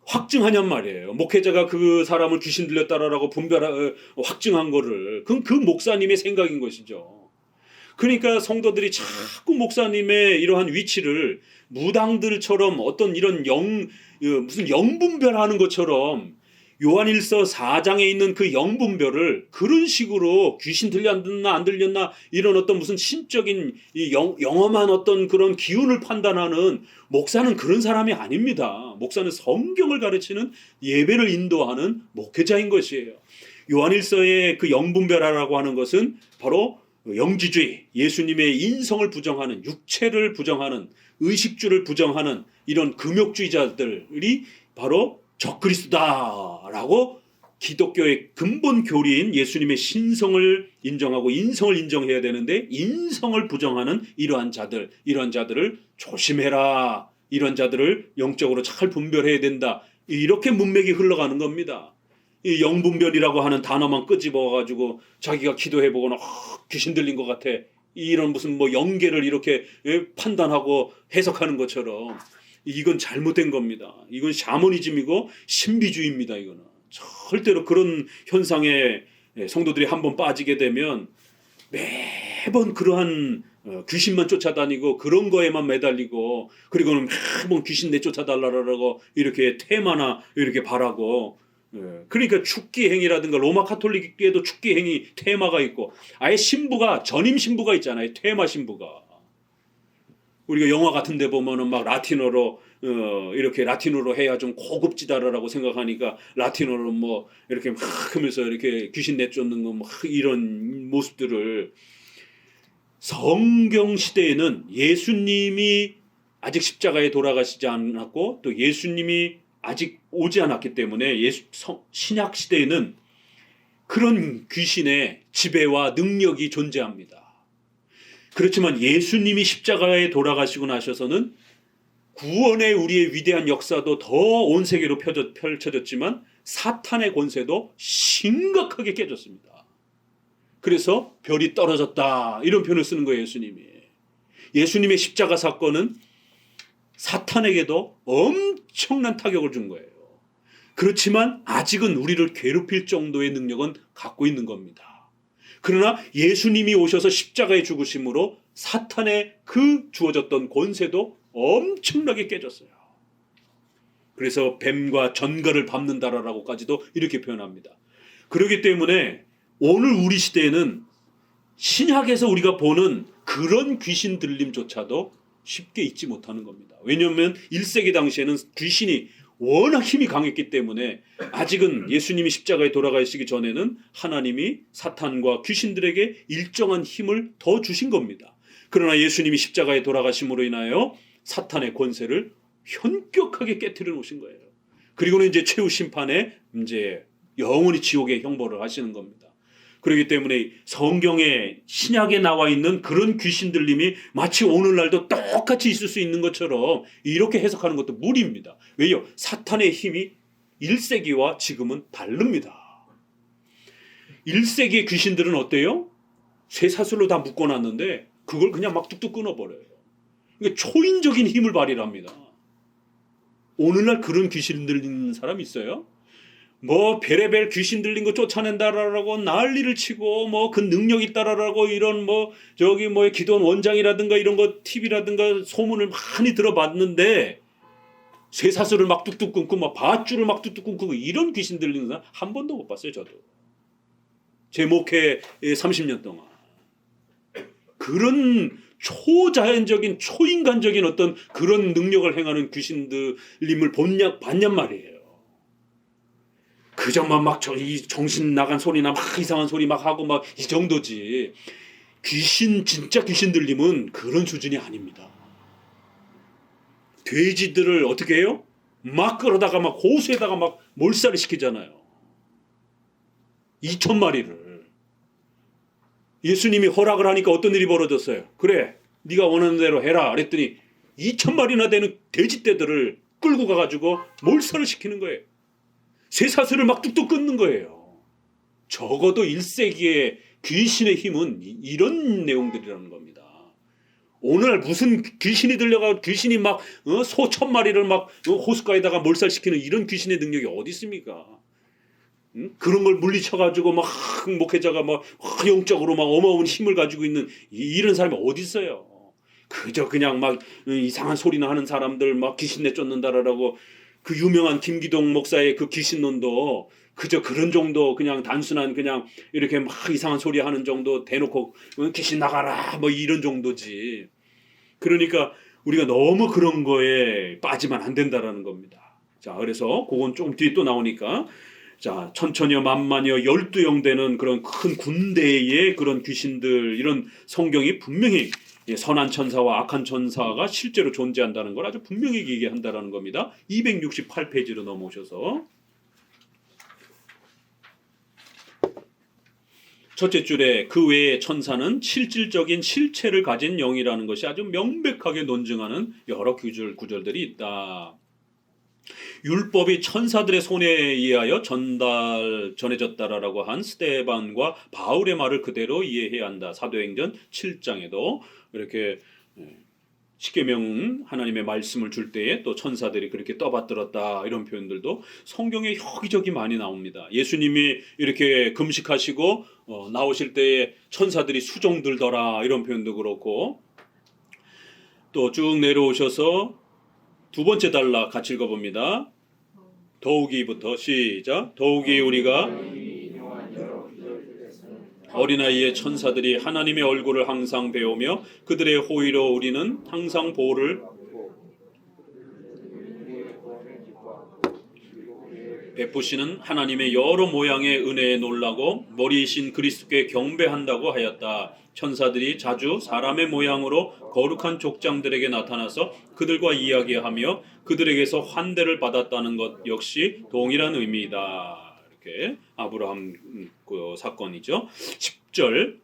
확증하냔 말이에요. 목회자가 그 사람을 귀신 들렸다라고 확증한 거를, 그건 그 목사님의 생각인 것이죠. 그러니까 성도들이 자꾸 목사님의 이러한 위치를 무당들처럼 어떤 이런 무슨 영분별하는 것처럼, 요한일서 4장에 있는 그 영분별을 그런 식으로 귀신 들렸나 안 들렸나 이런 어떤 무슨 신적인 영험한 어떤 그런 기운을 판단하는 목사는 그런 사람이 아닙니다. 목사는 성경을 가르치는, 예배를 인도하는 목회자인 것이에요. 요한일서의 그 영분별하라고 하는 것은 바로 영지주의, 예수님의 인성을 부정하는, 육체를 부정하는, 의식주를 부정하는 이런 금욕주의자들이 바로 적그리스도다라고 기독교의 근본 교리인 예수님의 신성을 인정하고 인성을 인정해야 되는데, 인성을 부정하는 이러한 자들을 조심해라, 이런 자들을 영적으로 잘 분별해야 된다, 이렇게 문맥이 흘러가는 겁니다. 이 영분별이라고 하는 단어만 끄집어가지고 자기가 기도해보거나 귀신 들린 것 같아, 이런 무슨 뭐 영계를 이렇게 판단하고 해석하는 것처럼, 이건 잘못된 겁니다. 이건 샤머니즘이고 신비주의입니다. 이거는 절대로 그런 현상에 성도들이 한번 빠지게 되면 매번 그러한 귀신만 쫓아다니고 그런 거에만 매달리고, 그리고는 매번 귀신 내쫓아달라고 이렇게 테마나 이렇게 바라고, 그러니까 축기 행위라든가 로마 카톨릭에도 축기 행위 테마가 있고, 아예 신부가, 전임 신부가 있잖아요. 테마 신부가. 우리가 영화 같은 데 보면은 막 라틴어로 이렇게 라틴어로 해야 좀 고급지다라고 생각하니까 라틴어로 뭐 이렇게 막 하면서 이렇게 귀신 내쫓는 거 막 이런 모습들을, 성경 시대에는 예수님이 아직 십자가에 돌아가시지 않았고 또 예수님이 아직 오지 않았기 때문에 신약 시대에는 그런 귀신의 지배와 능력이 존재합니다. 그렇지만 예수님이 십자가에 돌아가시고 나셔서는 구원의 우리의 위대한 역사도 더 온 세계로 펼쳐졌지만 사탄의 권세도 심각하게 깨졌습니다. 그래서 별이 떨어졌다, 이런 표현을 쓰는 거예요. 예수님의 십자가 사건은 사탄에게도 엄청난 타격을 준 거예요. 그렇지만 아직은 우리를 괴롭힐 정도의 능력은 갖고 있는 겁니다. 그러나 예수님이 오셔서 십자가에 죽으심으로 사탄의 그 주어졌던 권세도 엄청나게 깨졌어요. 그래서 뱀과 전갈을 밟는다라고까지도 이렇게 표현합니다. 그렇기 때문에 오늘 우리 시대에는 신약에서 우리가 보는 그런 귀신 들림조차도 쉽게 잊지 못하는 겁니다. 왜냐하면 1세기 당시에는 귀신이 워낙 힘이 강했기 때문에 아직은 예수님이 십자가에 돌아가시기 전에는 하나님이 사탄과 귀신들에게 일정한 힘을 더 주신 겁니다. 그러나 예수님이 십자가에 돌아가심으로 인하여 사탄의 권세를 현격하게 깨트려 놓으신 거예요. 그리고는 이제 최후 심판에 이제 영원히 지옥의 형벌을 하시는 겁니다. 그렇기 때문에 성경에, 신약에 나와 있는 그런 귀신 들림이 마치 오늘날도 똑같이 있을 수 있는 것처럼 이렇게 해석하는 것도 무리입니다. 왜요? 사탄의 힘이 1세기와 지금은 다릅니다. 1세기의 귀신들은 어때요? 쇠사슬로 다 묶어놨는데 그걸 그냥 막 뚝뚝 끊어버려요. 그러니까 초인적인 힘을 발휘합니다. 오늘날 그런 귀신 들리는 사람 있어요? 뭐 베레벨 귀신 들린 거 쫓아낸다라고 난리를 치고 뭐 그 능력 있다라고 이런 뭐 저기 뭐 기도원 원장이라든가 이런 거 TV라든가 소문을 많이 들어봤는데, 쇠사슬을 막 뚝뚝 끊고 막 밧줄을 막 뚝뚝 끊고 이런 귀신 들리는 사람 한 번도 못 봤어요. 저도 제 목회 30년 동안 그런 초자연적인 초인간적인 어떤 그런 능력을 행하는 귀신들님을 봤냔 말이에요. 그저만 막 이 정신 나간 소리나 막 이상한 소리 막 하고 막 이 정도지. 진짜 귀신 들림은 그런 수준이 아닙니다. 돼지들을 어떻게 해요? 막 끌어다가 막 호수에다가 막 몰살을 시키잖아요. 2,000마리를. 예수님이 허락을 하니까 어떤 일이 벌어졌어요? 그래, 네가 원하는 대로 해라 그랬더니 2,000마리나 되는 돼지떼들을 끌고 가가지고 몰살을 시키는 거예요. 쇠사슬을 막 뚝뚝 끊는 거예요. 적어도 1세기의 귀신의 힘은 이런 내용들이라는 겁니다. 오늘 무슨 귀신이 들려가 귀신이 막 소천 마리를 막 호숫가에다가 몰살시키는 이런 귀신의 능력이 어디 있습니까? 그런 걸 물리쳐가지고 막 목회자가 막 영적으로 막 어마어마한 힘을 가지고 있는 이런 사람이 어디 있어요? 그저 그냥 막 이상한 소리나 하는 사람들 막 귀신 내쫓는다라고 그 유명한 김기동 목사의 그 귀신론도 그저 그런 정도 그냥 단순한 그냥 이렇게 막 이상한 소리 하는 정도 대놓고 귀신 나가라 뭐 이런 정도지. 그러니까 우리가 너무 그런 거에 빠지면 안 된다라는 겁니다. 자, 그래서 그건 좀 뒤에 또 나오니까 자, 천천여 만만여 12영 되는 그런 큰 군대의 그런 귀신들 이런 성경이 분명히 선한 천사와 악한 천사가 실제로 존재한다는 걸 아주 분명히 얘기한다라는 겁니다. 268페이지로 넘어오셔서 첫째 줄에 그 외에 천사는 실질적인 실체를 가진 영이라는 것이 아주 명백하게 논증하는 여러 구절들이 있다. 율법이 천사들의 손에 의하여 전해졌다라고 한 스데반과 바울의 말을 그대로 이해해야 한다. 사도행전 7장에도 이렇게 십계명 하나님의 말씀을 줄 때에 또 천사들이 그렇게 떠받들었다 이런 표현들도 성경에 여기저기 많이 나옵니다. 예수님이 이렇게 금식하시고 나오실 때에 천사들이 수종 들더라 이런 표현도 그렇고 또 쭉 내려오셔서 두 번째 단락 같이 읽어봅니다. 더욱이부터 시작. 더욱이 우리가 어린아이의 천사들이 하나님의 얼굴을 항상 배우며 그들의 호의로 우리는 항상 보호를 베푸시는 하나님의 여러 모양의 은혜에 놀라고 머리이신 그리스도께 경배한다고 하였다. 천사들이 자주 사람의 모양으로 거룩한 족장들에게 나타나서 그들과 이야기하며 그들에게서 환대를 받았다는 것 역시 동일한 의미이다. 이렇게 아브라함 그 사건이죠. 10절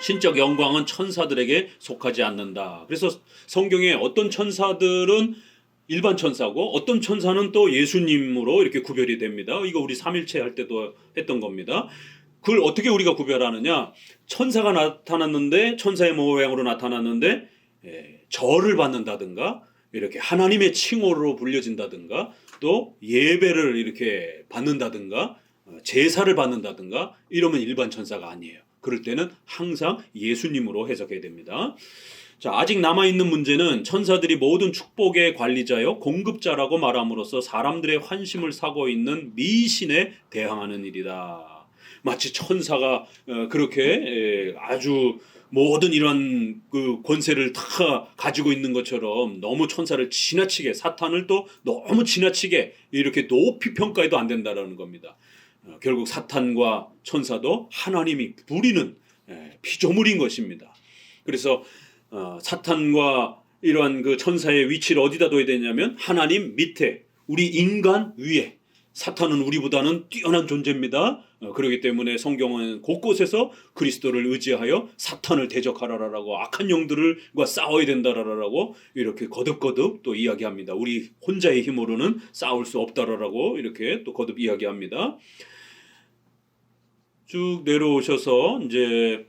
신적 영광은 천사들에게 속하지 않는다. 그래서 성경에 어떤 천사들은 일반 천사고 어떤 천사는 또 예수님으로 이렇게 구별이 됩니다. 이거 우리 삼일체 할 때도 했던 겁니다. 그걸 어떻게 우리가 구별하느냐? 천사가 나타났는데 천사의 모양으로 나타났는데 절을 받는다든가 이렇게 하나님의 칭호로 불려진다든가 또 예배를 이렇게 받는다든가 제사를 받는다든가 이러면 일반 천사가 아니에요. 그럴 때는 항상 예수님으로 해석해야 됩니다. 자, 아직 남아있는 문제는 천사들이 모든 축복의 관리자요 공급자라고 말함으로써 사람들의 환심을 사고 있는 미신에 대항하는 일이다. 마치 천사가 그렇게 아주 모든 이런 그 권세를 다 가지고 있는 것처럼 너무 천사를 지나치게 사탄을 또 너무 지나치게 이렇게 높이 평가해도 안 된다는 겁니다. 결국 사탄과 천사도 하나님이 부리는 피조물인 것입니다. 그래서 사탄과 이러한 그 천사의 위치를 어디다 둬야 되냐면 하나님 밑에 우리 인간 위에 사탄은 우리보다는 뛰어난 존재입니다. 그렇기 때문에 성경은 곳곳에서 그리스도를 의지하여 사탄을 대적하라라고 악한 영들과 싸워야 된다라고 이렇게 거듭거듭 또 이야기합니다. 우리 혼자의 힘으로는 싸울 수 없다라고 이렇게 또 거듭 이야기합니다. 쭉 내려오셔서 이제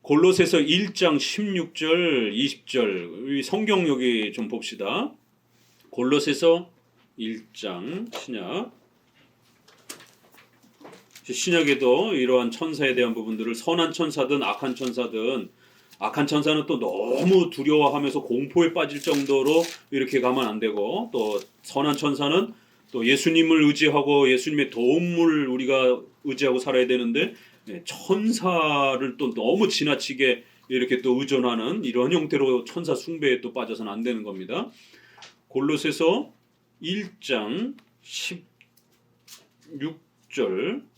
골로새서 1장 16절 20절 성경 여기 좀 봅시다. 골로새서 1장 신약에도 이러한 천사에 대한 부분들을 선한 천사든 악한 천사든 악한 천사는 또 너무 두려워하면서 공포에 빠질 정도로 이렇게 가면 안 되고 또 선한 천사는 또 예수님을 의지하고 예수님의 도움을 우리가 의지하고 살아야 되는데 천사를 또 너무 지나치게 이렇게 또 의존하는 이런 형태로 천사 숭배에 또 빠져서는 안 되는 겁니다. 골로새서 1장 16절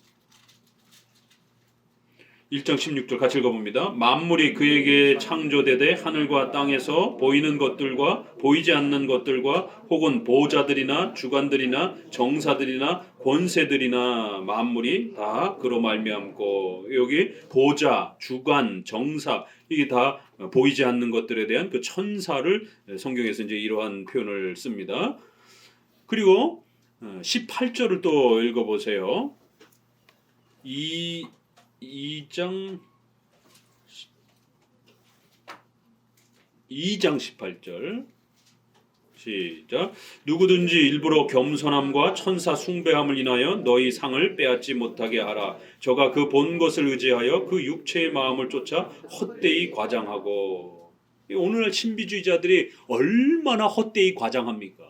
1장 16절 같이 읽어봅니다. 만물이 그에게 창조되되 하늘과 땅에서 보이는 것들과 보이지 않는 것들과 혹은 보좌들이나 주관들이나 정사들이나 권세들이나 만물이 다 그로 말미암고, 여기 보좌, 주관, 정사 이게 다 보이지 않는 것들에 대한 그 천사를 성경에서 이제 이러한 표현을 씁니다. 그리고 18절을 또 읽어보세요. 2장 18절 시작. 누구든지 일부러 겸손함과 천사 숭배함을 인하여 너희 상을 빼앗지 못하게 하라. 저가 그 본 것을 의지하여 그 육체의 마음을 쫓아 헛되이 과장하고. 오늘날 신비주의자들이 얼마나 헛되이 과장합니까?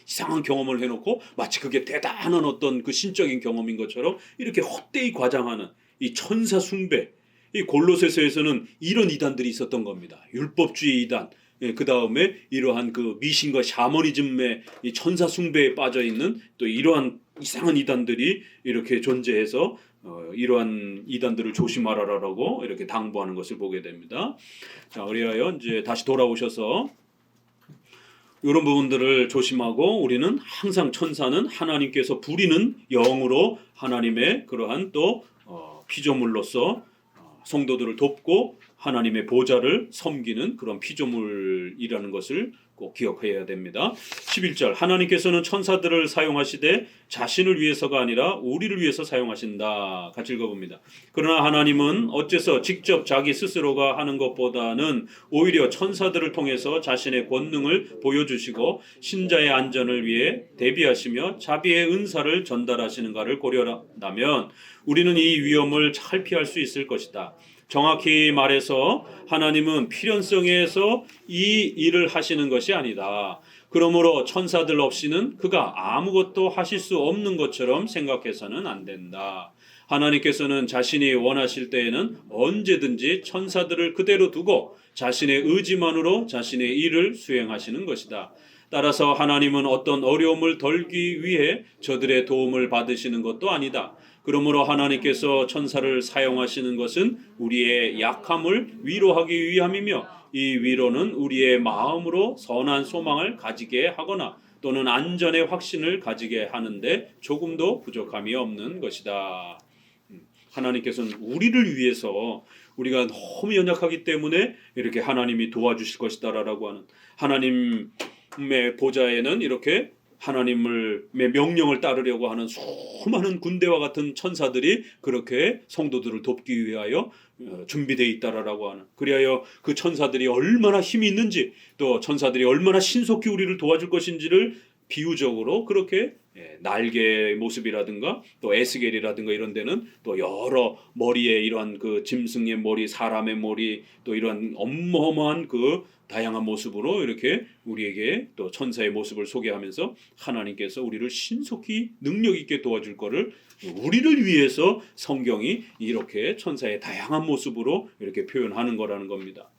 이상한 경험을 해놓고 마치 그게 대단한 어떤 그 신적인 경험인 것처럼 이렇게 헛되이 과장하는 이 천사 숭배, 이 골로새서에서는 이런 이단들이 있었던 겁니다. 율법주의 이단, 그 다음에 이러한 그 미신과 샤머니즘의 이 천사 숭배에 빠져 있는 또 이러한 이상한 이단들이 이렇게 존재해서 이러한 이단들을 조심하라라고 이렇게 당부하는 것을 보게 됩니다. 자, 그리하여 이제 다시 돌아오셔서 이런 부분들을 조심하고, 우리는 항상 천사는 하나님께서 부리는 영으로 하나님의 그러한 또 피조물로서 성도들을 돕고 하나님의 보좌를 섬기는 그런 피조물이라는 것을 꼭 기억해야 됩니다. 11절 하나님께서는 천사들을 사용하시되 자신을 위해서가 아니라 우리를 위해서 사용하신다. 같이 읽어봅니다. 그러나 하나님은 어째서 직접 자기 스스로가 하는 것보다는 오히려 천사들을 통해서 자신의 권능을 보여주시고 신자의 안전을 위해 대비하시며 자비의 은사를 전달하시는가를 고려한다면 우리는 이 위험을 잘 피할 수 있을 것이다. 정확히 말해서 하나님은 필연성에서 이 일을 하시는 것이 아니다. 그러므로 천사들 없이는 그가 아무것도 하실 수 없는 것처럼 생각해서는 안 된다. 하나님께서는 자신이 원하실 때에는 언제든지 천사들을 그대로 두고 자신의 의지만으로 자신의 일을 수행하시는 것이다. 따라서 하나님은 어떤 어려움을 덜기 위해 저들의 도움을 받으시는 것도 아니다. 그러므로 하나님께서 천사를 사용하시는 것은 우리의 약함을 위로하기 위함이며, 이 위로는 우리의 마음으로 선한 소망을 가지게 하거나 또는 안전의 확신을 가지게 하는데 조금도 부족함이 없는 것이다. 하나님께서는 우리를 위해서, 우리가 너무 연약하기 때문에 이렇게 하나님이 도와주실 것이다라고 하는, 하나님의 보좌에는 이렇게 하나님의 명령을 따르려고 하는 수많은 군대와 같은 천사들이 그렇게 성도들을 돕기 위하여 준비되어 있다라고 하는, 그리하여 그 천사들이 얼마나 힘이 있는지, 또 천사들이 얼마나 신속히 우리를 도와줄 것인지를 비유적으로 그렇게 날개의 모습이라든가 또 에스겔이라든가 이런 데는 또 여러 머리에 이러한 그 짐승의 머리, 사람의 머리, 또 이러한 어마어마한 그 다양한 모습으로 이렇게 우리에게 또 천사의 모습을 소개하면서 하나님께서 우리를 신속히 능력 있게 도와줄 거를 우리를 위해서 성경이 이렇게 천사의 다양한 모습으로 이렇게 표현하는 거라는 겁니다.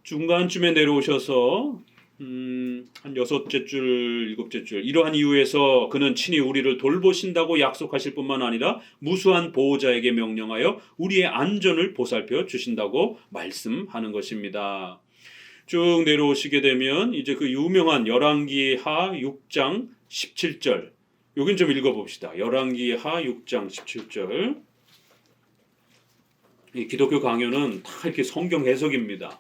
중간쯤에 내려오셔서 한 6째 줄, 7째 줄, 이러한 이유에서 그는 친히 우리를 돌보신다고 약속하실 뿐만 아니라 무수한 보호자에게 명령하여 우리의 안전을 보살펴 주신다고 말씀하는 것입니다. 쭉 내려오시게 되면 이제 그 유명한 열왕기하 6장 17절, 여긴 좀 읽어봅시다. 열왕기하 6장 17절. 이 기독교 강요는 다 이렇게 성경 해석입니다.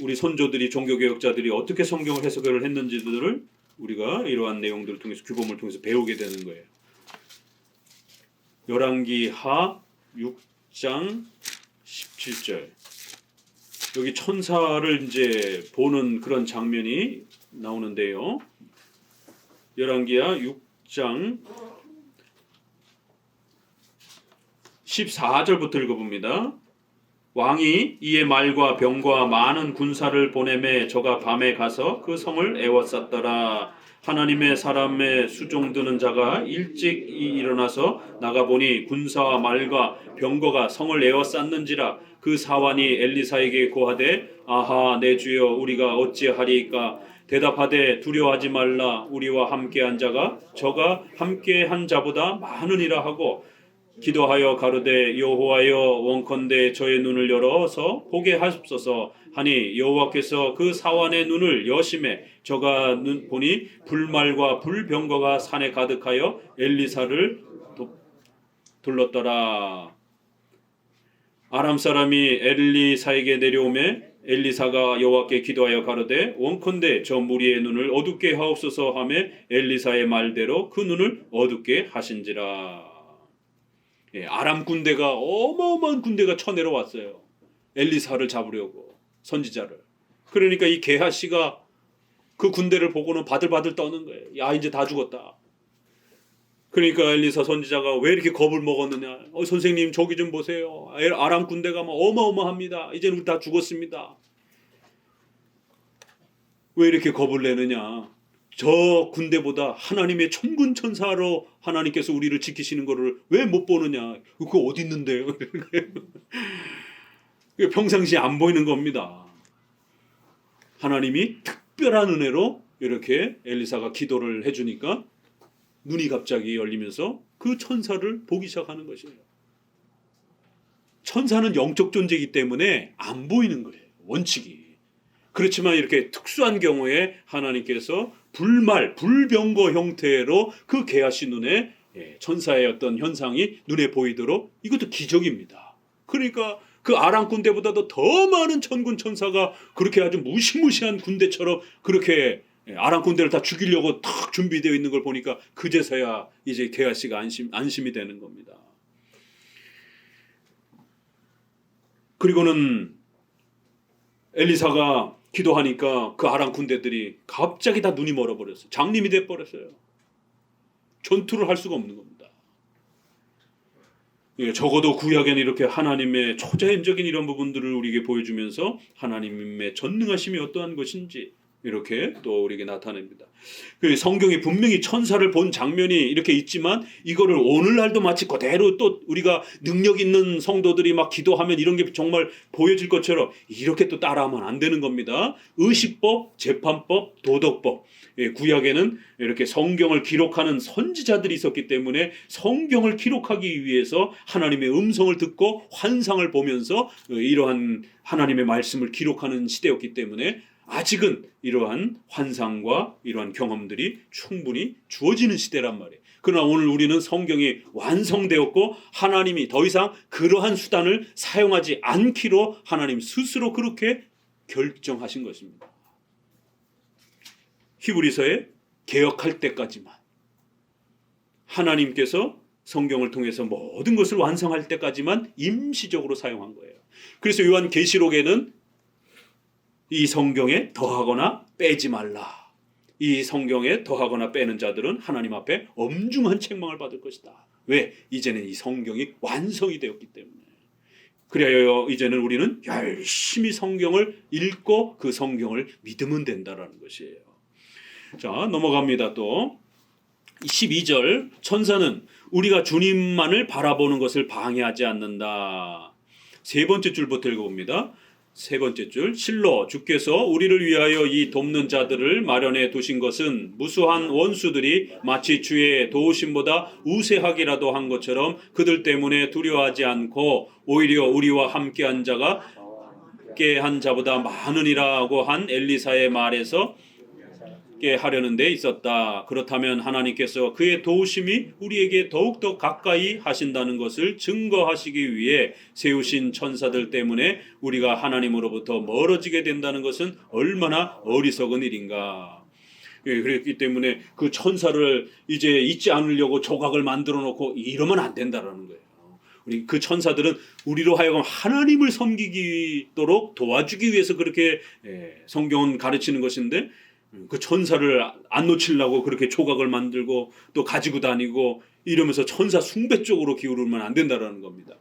우리 선조들이, 종교개혁자들이 어떻게 성경을 해석을 했는지들을 우리가 이러한 내용들을 통해서, 규범을 통해서 배우게 되는 거예요. 열왕기하 6장 17절. 여기 천사를 이제 보는 그런 장면이 나오는데요. 열왕기하 6장 14절부터 읽어봅니다. 왕이 이에 말과 병과 많은 군사를 보내매 저가 밤에 가서 그 성을 에워쌌더라. 하나님의 사람의 수종드는 자가 일찍 일어나서 나가보니 군사와 말과 병거가 성을 에워쌌는지라. 그 사환이 엘리사에게 고하되 아하 내 주여 우리가 어찌하리이까. 대답하되 두려워하지 말라. 우리와 함께한 자가 저가 함께한 자보다 많으니라 하고 기도하여 가로되 여호와여 원컨대 저의 눈을 열어서 보게 하옵소서 하니 여호와께서 그 사환의 눈을 여심해 저가 보니 불말과 불병거가 산에 가득하여 엘리사를 둘렀더라. 아람 사람이 엘리사에게 내려오매 엘리사가 여호와께 기도하여 가로되 원컨대 저 무리의 눈을 어둡게 하옵소서 하며 엘리사의 말대로 그 눈을 어둡게 하신지라. 아람 군대가 어마어마한 군대가 쳐내려왔어요. 엘리사를 잡으려고, 선지자를. 그러니까 이 게하시가 그 군대를 보고는 바들바들 떠는 거예요. 야, 이제 다 죽었다. 그러니까 엘리사 선지자가 왜 이렇게 겁을 먹었느냐. 선생님 저기 좀 보세요. 아람 군대가 막 어마어마합니다. 이제는 우리 다 죽었습니다. 왜 이렇게 겁을 내느냐. 저 군대보다 하나님의 천군 천사로 하나님께서 우리를 지키시는 것을 왜 못 보느냐. 그거 어디 있는데요. 평상시에 안 보이는 겁니다. 하나님이 특별한 은혜로 이렇게 엘리사가 기도를 해주니까 눈이 갑자기 열리면서 그 천사를 보기 시작하는 것이에요. 천사는 영적 존재이기 때문에 안 보이는 거예요. 원칙이. 그렇지만 이렇게 특수한 경우에 하나님께서 불말, 불병거 형태로 그 게하시 눈에 천사의 어떤 현상이 눈에 보이도록 이것도 기적입니다. 그러니까 그 아람 군대보다도 더 많은 천군 천사가 그렇게 아주 무시무시한 군대처럼 그렇게 아람 군대를 다 죽이려고 탁 준비되어 있는 걸 보니까 그제서야 이제 게하시가 안심이 되는 겁니다. 그리고는 엘리사가 기도하니까 그 아람 군대들이 갑자기 다 눈이 멀어버렸어요. 장님이 돼버렸어요. 전투를 할 수가 없는 겁니다. 적어도 구약에는 이렇게 하나님의 초자연적인 이런 부분들을 우리에게 보여주면서 하나님의 전능하심이 어떠한 것인지 이렇게 또 우리에게 나타냅니다. 성경이 분명히 천사를 본 장면이 이렇게 있지만 이거를 오늘날도 마치 그대로 또 우리가 능력 있는 성도들이 막 기도하면 이런 게 정말 보여질 것처럼 이렇게 또 따라하면 안 되는 겁니다. 의식법, 재판법, 도덕법. 구약에는 이렇게 성경을 기록하는 선지자들이 있었기 때문에 성경을 기록하기 위해서 하나님의 음성을 듣고 환상을 보면서 이러한 하나님의 말씀을 기록하는 시대였기 때문에 아직은 이러한 환상과 이러한 경험들이 충분히 주어지는 시대란 말이에요. 그러나 오늘 우리는 성경이 완성되었고 하나님이 더 이상 그러한 수단을 사용하지 않기로 하나님 스스로 그렇게 결정하신 것입니다. 히브리서에 개역할 때까지만 하나님께서 성경을 통해서 모든 것을 완성할 때까지만 임시적으로 사용한 거예요. 그래서 요한계시록에는 이 성경에 더하거나 빼지 말라. 이 성경에 더하거나 빼는 자들은 하나님 앞에 엄중한 책망을 받을 것이다. 왜? 이제는 이 성경이 완성이 되었기 때문에. 그래야 이제는 우리는 열심히 성경을 읽고 그 성경을 믿으면 된다라는 것이에요. 자, 넘어갑니다. 또 12절 천사는 우리가 주님만을 바라보는 것을 방해하지 않는다. 세 번째 줄부터 읽어봅니다. 세 번째 줄, 실로 주께서 우리를 위하여 이 돕는 자들을 마련해 두신 것은 무수한 원수들이 마치 주의 도우심보다 우세하기라도 한 것처럼 그들 때문에 두려워하지 않고 오히려 우리와 함께한 자가 함께한 자보다 많으니라고 한 엘리사의 말에서 하려는 데 있었다. 그렇다면 하나님께서 그의 도우심이 우리에게 더욱더 가까이 하신다는 것을 증거하시기 위해 세우신 천사들 때문에 우리가 하나님으로부터 멀어지게 된다는 것은 얼마나 어리석은 일인가. 그렇기 때문에 그 천사를 이제 잊지 않으려고 조각을 만들어 놓고 이러면 안 된다는 거예요. 우리 그 천사들은 우리로 하여금 하나님을 섬기도록 도와주기 위해서 그렇게 성경은 가르치는 것인데 그 천사를 안 놓치려고 그렇게 조각을 만들고 또 가지고 다니고 이러면서 천사 숭배 쪽으로 기울으면 안 된다라는 겁니다.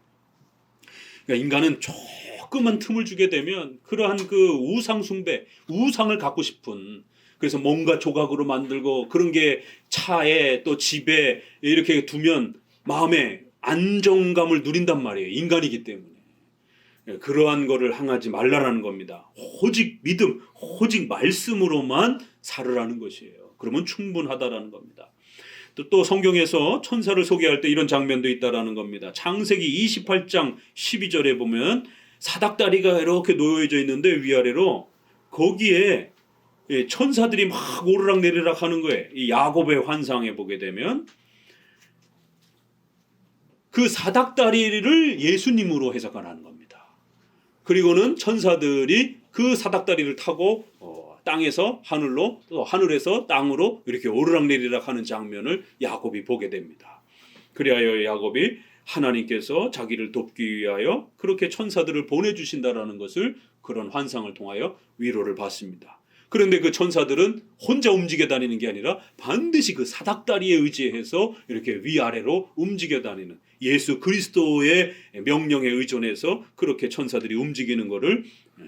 그러니까 인간은 조그만 틈을 주게 되면 그러한 그 우상 숭배, 우상을 갖고 싶은, 그래서 뭔가 조각으로 만들고 그런 게 차에 또 집에 이렇게 두면 마음에 안정감을 누린단 말이에요. 인간이기 때문에. 그러한 거를 행하지 말라라는 겁니다. 오직 믿음, 오직 말씀으로만 살으라는 것이에요. 그러면 충분하다라는 겁니다. 또 성경에서 천사를 소개할 때 이런 장면도 있다라는 겁니다. 창세기 28장 12절에 보면 사닥다리가 이렇게 놓여져 있는데 위아래로 거기에 천사들이 막 오르락내리락 하는 거예요. 이 야곱의 환상에 보게 되면 그 사닥다리를 예수님으로 해석하는 겁니다. 그리고는 천사들이 그 사닥다리를 타고 땅에서 하늘로 또 하늘에서 땅으로 이렇게 오르락내리락 하는 장면을 야곱이 보게 됩니다. 그리하여 야곱이 하나님께서 자기를 돕기 위하여 그렇게 천사들을 보내주신다라는 것을 그런 환상을 통하여 위로를 받습니다. 그런데 그 천사들은 혼자 움직여 다니는 게 아니라 반드시 그 사닥다리에 의지해서 이렇게 위아래로 움직여 다니는 예수 그리스도의 명령에 의존해서 그렇게 천사들이 움직이는 것을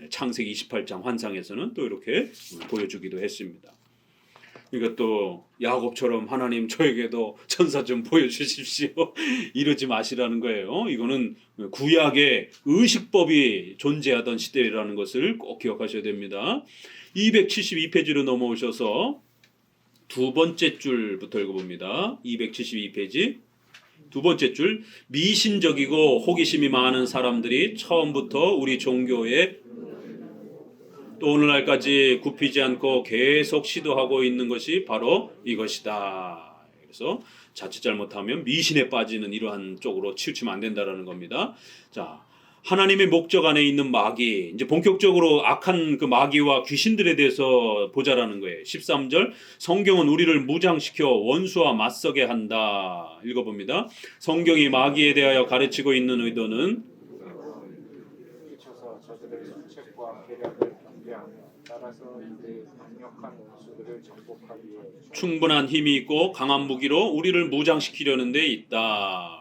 창세기 28장 환상에서는 또 이렇게 보여주기도 했습니다. 그러니까 또 야곱처럼 하나님 저에게도 천사 좀 보여주십시오 이러지 마시라는 거예요. 이거는 구약의 의식법이 존재하던 시대라는 것을 꼭 기억하셔야 됩니다. 272페이지로 넘어오셔서 두 번째 줄부터 읽어봅니다. 272페이지 두 번째 줄, 미신적이고 호기심이 많은 사람들이 처음부터 우리 종교에 또 오늘날까지 굽히지 않고 계속 시도하고 있는 것이 바로 이것이다. 그래서 자칫 잘못하면 미신에 빠지는 이러한 쪽으로 치우치면 안 된다라는 겁니다. 자, 하나님의 목적 안에 있는 마귀, 이제 본격적으로 악한 그 마귀와 귀신들에 대해서 보자라는 거예요. 13절, 성경은 우리를 무장시켜 원수와 맞서게 한다. 읽어봅니다. 성경이 마귀에 대하여 가르치고 있는 의도는 미쳐서 저들의 수책과 계략을 경계하며 따라서 이들의 강력한 원수들을 정복하기 위해 충분한 힘이 있고 강한 무기로 우리를 무장시키려는 데 있다.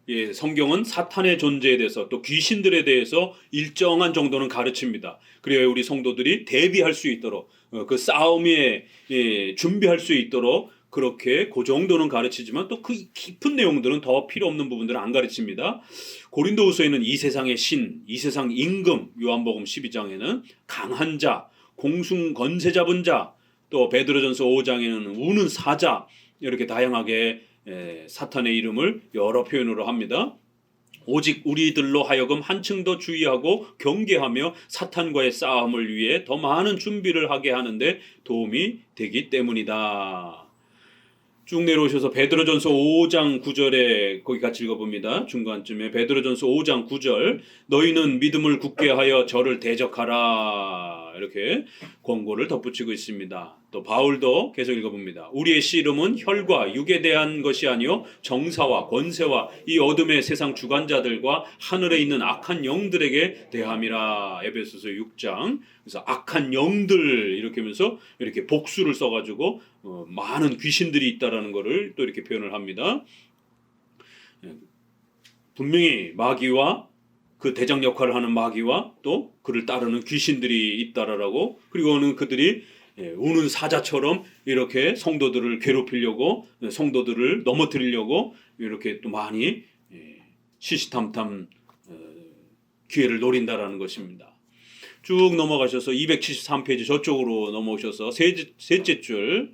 예, 성경은 사탄의 존재에 대해서 또 귀신들에 대해서 일정한 정도는 가르칩니다. 그래야 우리 성도들이 대비할 수 있도록 그 싸움에 준비할 수 있도록 그렇게 그 정도는 가르치지만 또 그 깊은 내용들은 더 필요 없는 부분들은 안 가르칩니다. 고린도후서에는 이 세상의 신, 이 세상 임금, 요한복음 12장에는 강한 자, 공중 권세 잡은 자, 또 베드로전서 5장에는 우는 사자 이렇게 다양하게 사탄의 이름을 여러 표현으로 합니다. 오직 우리들로 하여금 한층 더 주의하고 경계하며 사탄과의 싸움을 위해 더 많은 준비를 하게 하는데 도움이 되기 때문이다. 쭉 내려오셔서 베드로전서 5장 9절에 거기 같이 읽어봅니다. 중간쯤에 베드로전서 5장 9절, 너희는 믿음을 굳게 하여 저를 대적하라, 이렇게 권고를 덧붙이고 있습니다. 또 바울도 계속 읽어봅니다. 우리의 씨름은 혈과 육에 대한 것이 아니요 정사와 권세와 이 어둠의 세상 주관자들과 하늘에 있는 악한 영들에게 대함이라. 에베소서 6장. 그래서 악한 영들 이렇게 하면서 이렇게 복수를 써가지고 많은 귀신들이 있다라는 것을 또 이렇게 표현을 합니다. 분명히 마귀와 그 대장 역할을 하는 마귀와 또 그를 따르는 귀신들이 있다라고, 그리고는 그들이 우는 사자처럼 이렇게 성도들을 괴롭히려고, 성도들을 넘어뜨리려고 이렇게 또 많이 시시탐탐 기회를 노린다라는 것입니다. 쭉 넘어가셔서 273페이지 저쪽으로 넘어오셔서 셋째 줄,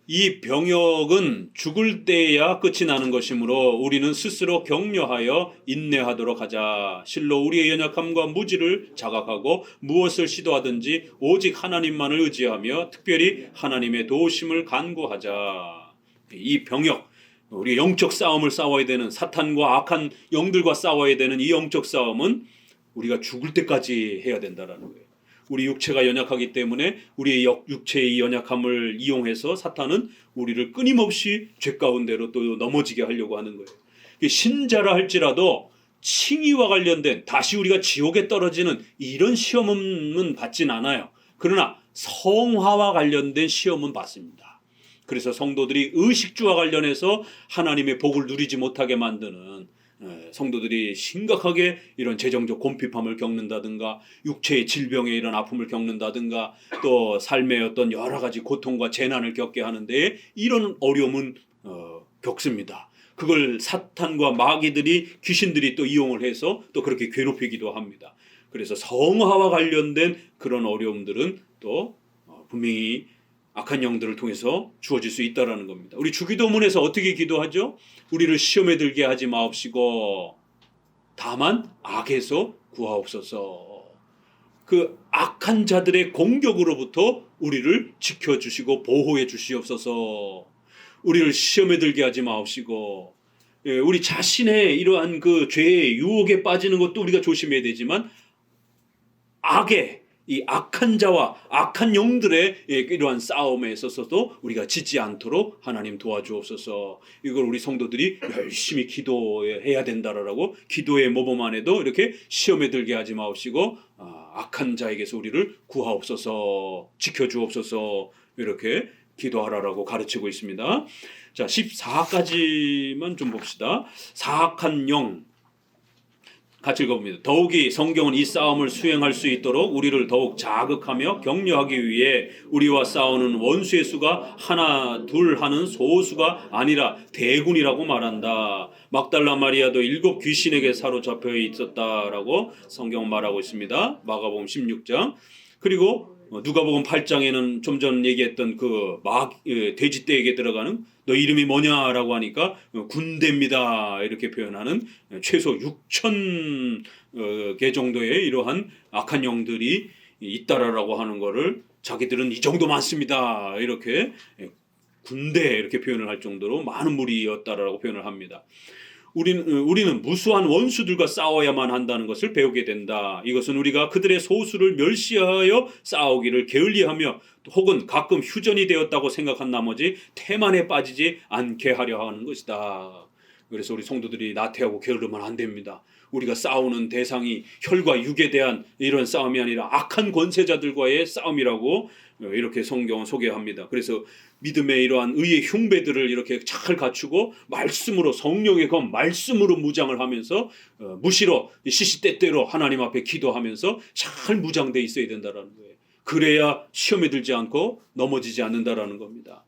이 병역은 죽을 때야 끝이 나는 것이므로 우리는 스스로 격려하여 인내하도록 하자. 실로 우리의 연약함과 무지를 자각하고 무엇을 시도하든지 오직 하나님만을 의지하며 특별히 하나님의 도우심을 간구하자. 이 병역, 우리 영적 싸움을 싸워야 되는, 사탄과 악한 영들과 싸워야 되는 이 영적 싸움은 우리가 죽을 때까지 해야 된다라는 거예요. 우리 육체가 연약하기 때문에 우리의 육체의 연약함을 이용해서 사탄은 우리를 끊임없이 죄 가운데로 또 넘어지게 하려고 하는 거예요. 신자라 할지라도 칭의와 관련된, 다시 우리가 지옥에 떨어지는 이런 시험은 받진 않아요. 그러나 성화와 관련된 시험은 받습니다. 그래서 성도들이 의식주와 관련해서 하나님의 복을 누리지 못하게 만드는, 성도들이 심각하게 이런 재정적 곤핍함을 겪는다든가 육체의 질병에 이런 아픔을 겪는다든가 또 삶의 어떤 여러 가지 고통과 재난을 겪게 하는데 이런 어려움은 겪습니다. 그걸 사탄과 마귀들이, 귀신들이 또 이용을 해서 또 그렇게 괴롭히기도 합니다. 그래서 성화와 관련된 그런 어려움들은 또 분명히 악한 영들을 통해서 주어질 수 있다라는 겁니다. 우리 주기도문에서 어떻게 기도하죠? 우리를 시험에 들게 하지 마옵시고 다만 악에서 구하옵소서. 그 악한 자들의 공격으로부터 우리를 지켜주시고 보호해 주시옵소서. 우리를 시험에 들게 하지 마옵시고, 우리 자신의 이러한 그 죄의 유혹에 빠지는 것도 우리가 조심해야 되지만 악의 이 악한 자와 악한 영들의 이러한 싸움에 있어서도 우리가 지지 않도록 하나님 도와주옵소서. 이걸 우리 성도들이 열심히 기도해야 된다라고, 기도의 모범 안에도 이렇게 시험에 들게 하지 마옵시고 악한 자에게서 우리를 구하옵소서, 지켜주옵소서, 이렇게 기도하라라고 가르치고 있습니다. 자, 14까지만 좀 봅시다. 사악한 영 같이 읽어봅니다. 더욱이 성경은 이 싸움을 수행할 수 있도록 우리를 더욱 자극하며 격려하기 위해 우리와 싸우는 원수의 수가 하나 둘 하는 소수가 아니라 대군이라고 말한다. 막달라 마리아도 7 귀신에게 사로잡혀 있었다라고 성경은 말하고 있습니다. 마가복음 16장. 그리고 누가복음 8장에는 좀 전 얘기했던 그 돼지떼에게 들어가는 너 이름이 뭐냐라고 하니까 군대입니다 이렇게 표현하는 최소 6,000개 정도의 이러한 악한 영들이 있다라고 하는 거를 자기들은 이 정도 많습니다 이렇게 군대 이렇게 표현을 할 정도로 많은 무리였다라고 표현을 합니다. 우리는 무수한 원수들과 싸워야만 한다는 것을 배우게 된다. 이것은 우리가 그들의 소수를 멸시하여 싸우기를 게을리하며 혹은 가끔 휴전이 되었다고 생각한 나머지 태만에 빠지지 않게 하려 하는 것이다. 그래서 우리 성도들이 나태하고 게으르면 안 됩니다. 우리가 싸우는 대상이 혈과 육에 대한 이런 싸움이 아니라 악한 권세자들과의 싸움이라고 이렇게 성경은 소개합니다. 그래서 믿음의 이러한 의의 흉배들을 이렇게 잘 갖추고 말씀으로, 성령의 검 말씀으로 무장을 하면서 무시로 시시때때로 하나님 앞에 기도하면서 잘 무장돼 있어야 된다라는 거예요. 그래야 시험에 들지 않고 넘어지지 않는다라는 겁니다.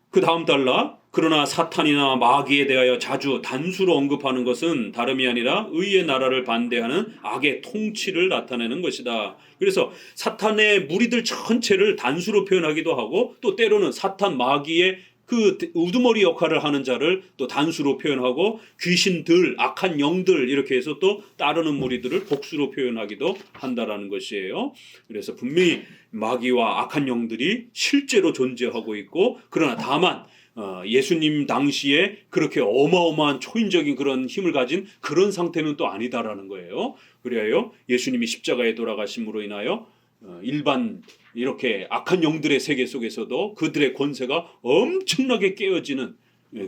그 다음 달라, 그러나 사탄이나 마귀에 대하여 자주 단수로 언급하는 것은 다름이 아니라 의의 나라를 반대하는 악의 통치를 나타내는 것이다. 그래서 사탄의 무리들 전체를 단수로 표현하기도 하고, 또 때로는 사탄 마귀의 그 우두머리 역할을 하는 자를 또 단수로 표현하고, 귀신들, 악한 영들 이렇게 해서 또 따르는 무리들을 복수로 표현하기도 한다라는 것이에요. 그래서 분명히 마귀와 악한 영들이 실제로 존재하고 있고, 그러나 다만 예수님 당시에 그렇게 어마어마한 초인적인 그런 힘을 가진 그런 상태는 또 아니다라는 거예요. 그래요 예수님이 십자가에 돌아가심으로 인하여 일반 이렇게 악한 영들의 세계 속에서도 그들의 권세가 엄청나게 깨어지는,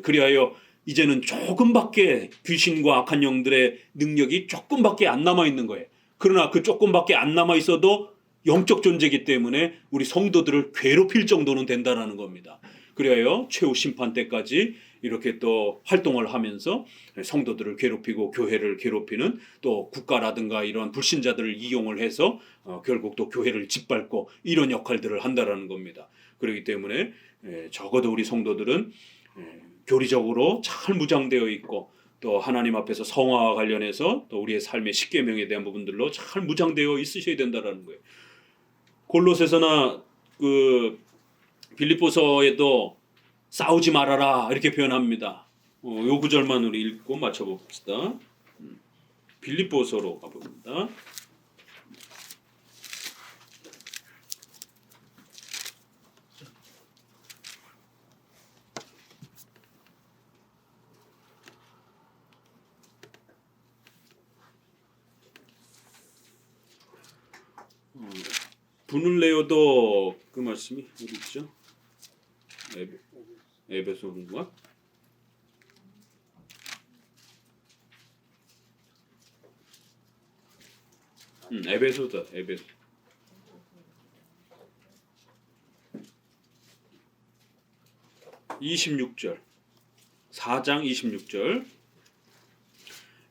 그리하여 이제는 조금밖에 귀신과 악한 영들의 능력이 조금밖에 안 남아 있는 거예요. 그러나 그 조금밖에 안 남아 있어도 영적 존재이기 때문에 우리 성도들을 괴롭힐 정도는 된다라는 겁니다. 그래요 최후 심판 때까지 이렇게 또 활동을 하면서 성도들을 괴롭히고 교회를 괴롭히는, 또 국가라든가 이런 불신자들을 이용을 해서 결국 또 교회를 짓밟고 이런 역할들을 한다라는 겁니다. 그렇기 때문에 적어도 우리 성도들은 교리적으로 잘 무장되어 있고, 또 하나님 앞에서 성화와 관련해서 또 우리의 삶의 십계명에 대한 부분들로 잘 무장되어 있으셔야 된다라는 거예요. 골로새서나 그 빌립보서에도 싸우지 말아라 이렇게 표현합니다. 요 구절만 우리 읽고 맞춰봅시다. 빌립보서로 가봅니다. 분을 내어도 그 말씀이 어디 있죠? 에베소인가? 에베소다. 에베소. 26절. 4장 26절.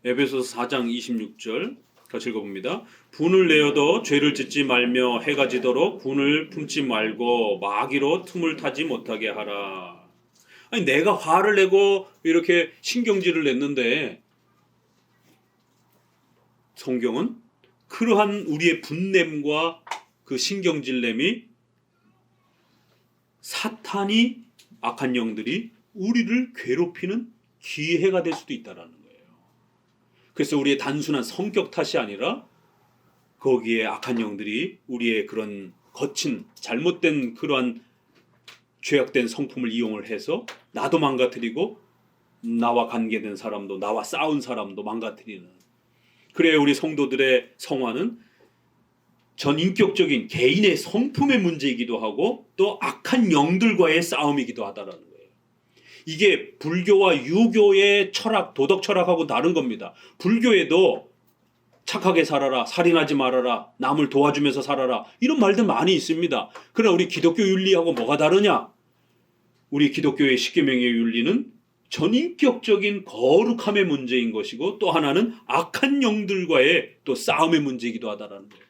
에베소서 4장 26절. 같이 읽어봅니다. 분을 내어도 죄를 짓지 말며 해가 지도록 분을 품지 말고 마귀로 틈을 타지 못하게 하라. 아니 내가 화를 내고 이렇게 신경질을 냈는데 성경은 그러한 우리의 분냄과 그 신경질냄이 사탄이 악한 영들이 우리를 괴롭히는 기회가 될 수도 있다라는 거예요. 그래서 우리의 단순한 성격 탓이 아니라 거기에 악한 영들이 우리의 그런 거친 잘못된 그러한 죄악된 성품을 이용을 해서 나도 망가뜨리고 나와 관계된 사람도 나와 싸운 사람도 망가뜨리는. 그래야 우리 성도들의 성화는 전인격적인 개인의 성품의 문제이기도 하고 또 악한 영들과의 싸움이기도 하다라는 거예요. 이게 불교와 유교의 철학, 도덕 철학하고 다른 겁니다. 불교에도 착하게 살아라, 살인하지 말아라, 남을 도와주면서 살아라 이런 말들 많이 있습니다. 그러나 우리 기독교 윤리하고 뭐가 다르냐? 우리 기독교의 십계명의 윤리는 전인격적인 거룩함의 문제인 것이고 또 하나는 악한 영들과의 또 싸움의 문제이기도 하다라는 거예요.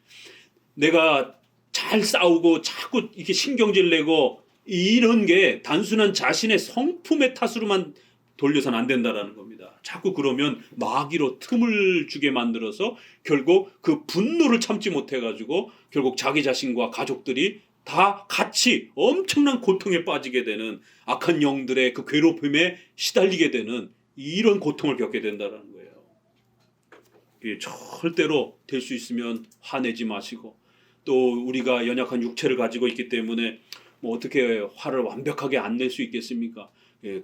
내가 잘 싸우고 자꾸 이렇게 신경질 내고 이런 게 단순한 자신의 성품의 탓으로만 돌려서는 안 된다라는 겁니다. 자꾸 그러면 마귀로 틈을 주게 만들어서 결국 그 분노를 참지 못해가지고 결국 자기 자신과 가족들이 다 같이 엄청난 고통에 빠지게 되는 악한 영들의 그 괴롭힘에 시달리게 되는 이런 고통을 겪게 된다는 거예요. 이게 절대로 될 수 있으면 화내지 마시고 또 우리가 연약한 육체를 가지고 있기 때문에 뭐 어떻게 화를 완벽하게 안 낼 수 있겠습니까?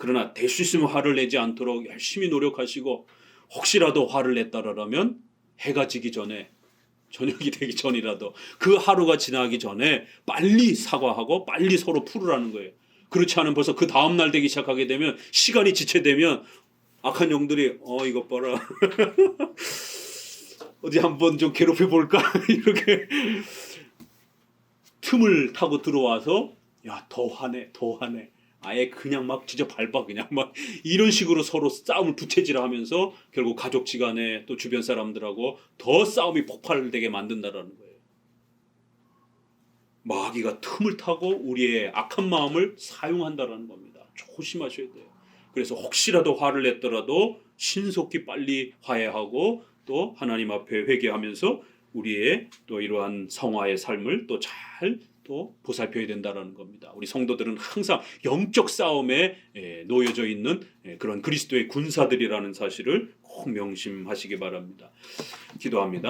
그러나 될 수 있으면 화를 내지 않도록 열심히 노력하시고 혹시라도 화를 냈다라면 해가 지기 전에 저녁이 되기 전이라도 그 하루가 지나기 전에 빨리 사과하고 빨리 서로 풀으라는 거예요. 그렇지 않으면 벌써 그 다음날 되기 시작하게 되면 시간이 지체되면 악한 영들이 이것 봐라 어디 한번 좀 괴롭혀 볼까 이렇게 틈을 타고 들어와서 야 더 화내 아예 그냥 막 진짜 밟아 그냥 막 이런 식으로 서로 싸움을 부채질하면서 결국 가족지간에 또 주변 사람들하고 더 싸움이 폭발되게 만든다라는 거예요. 마귀가 틈을 타고 우리의 악한 마음을 사용한다라는 겁니다. 조심하셔야 돼요. 그래서 혹시라도 화를 냈더라도 신속히 빨리 화해하고 또 하나님 앞에 회개하면서 우리의 또 이러한 성화의 삶을 또 잘 또 보살펴야 된다는 겁니다. 우리 성도들은 항상 영적 싸움에 놓여져 있는 그런 그리스도의 군사들이라는 사실을 꼭 명심하시기 바랍니다. 기도합니다.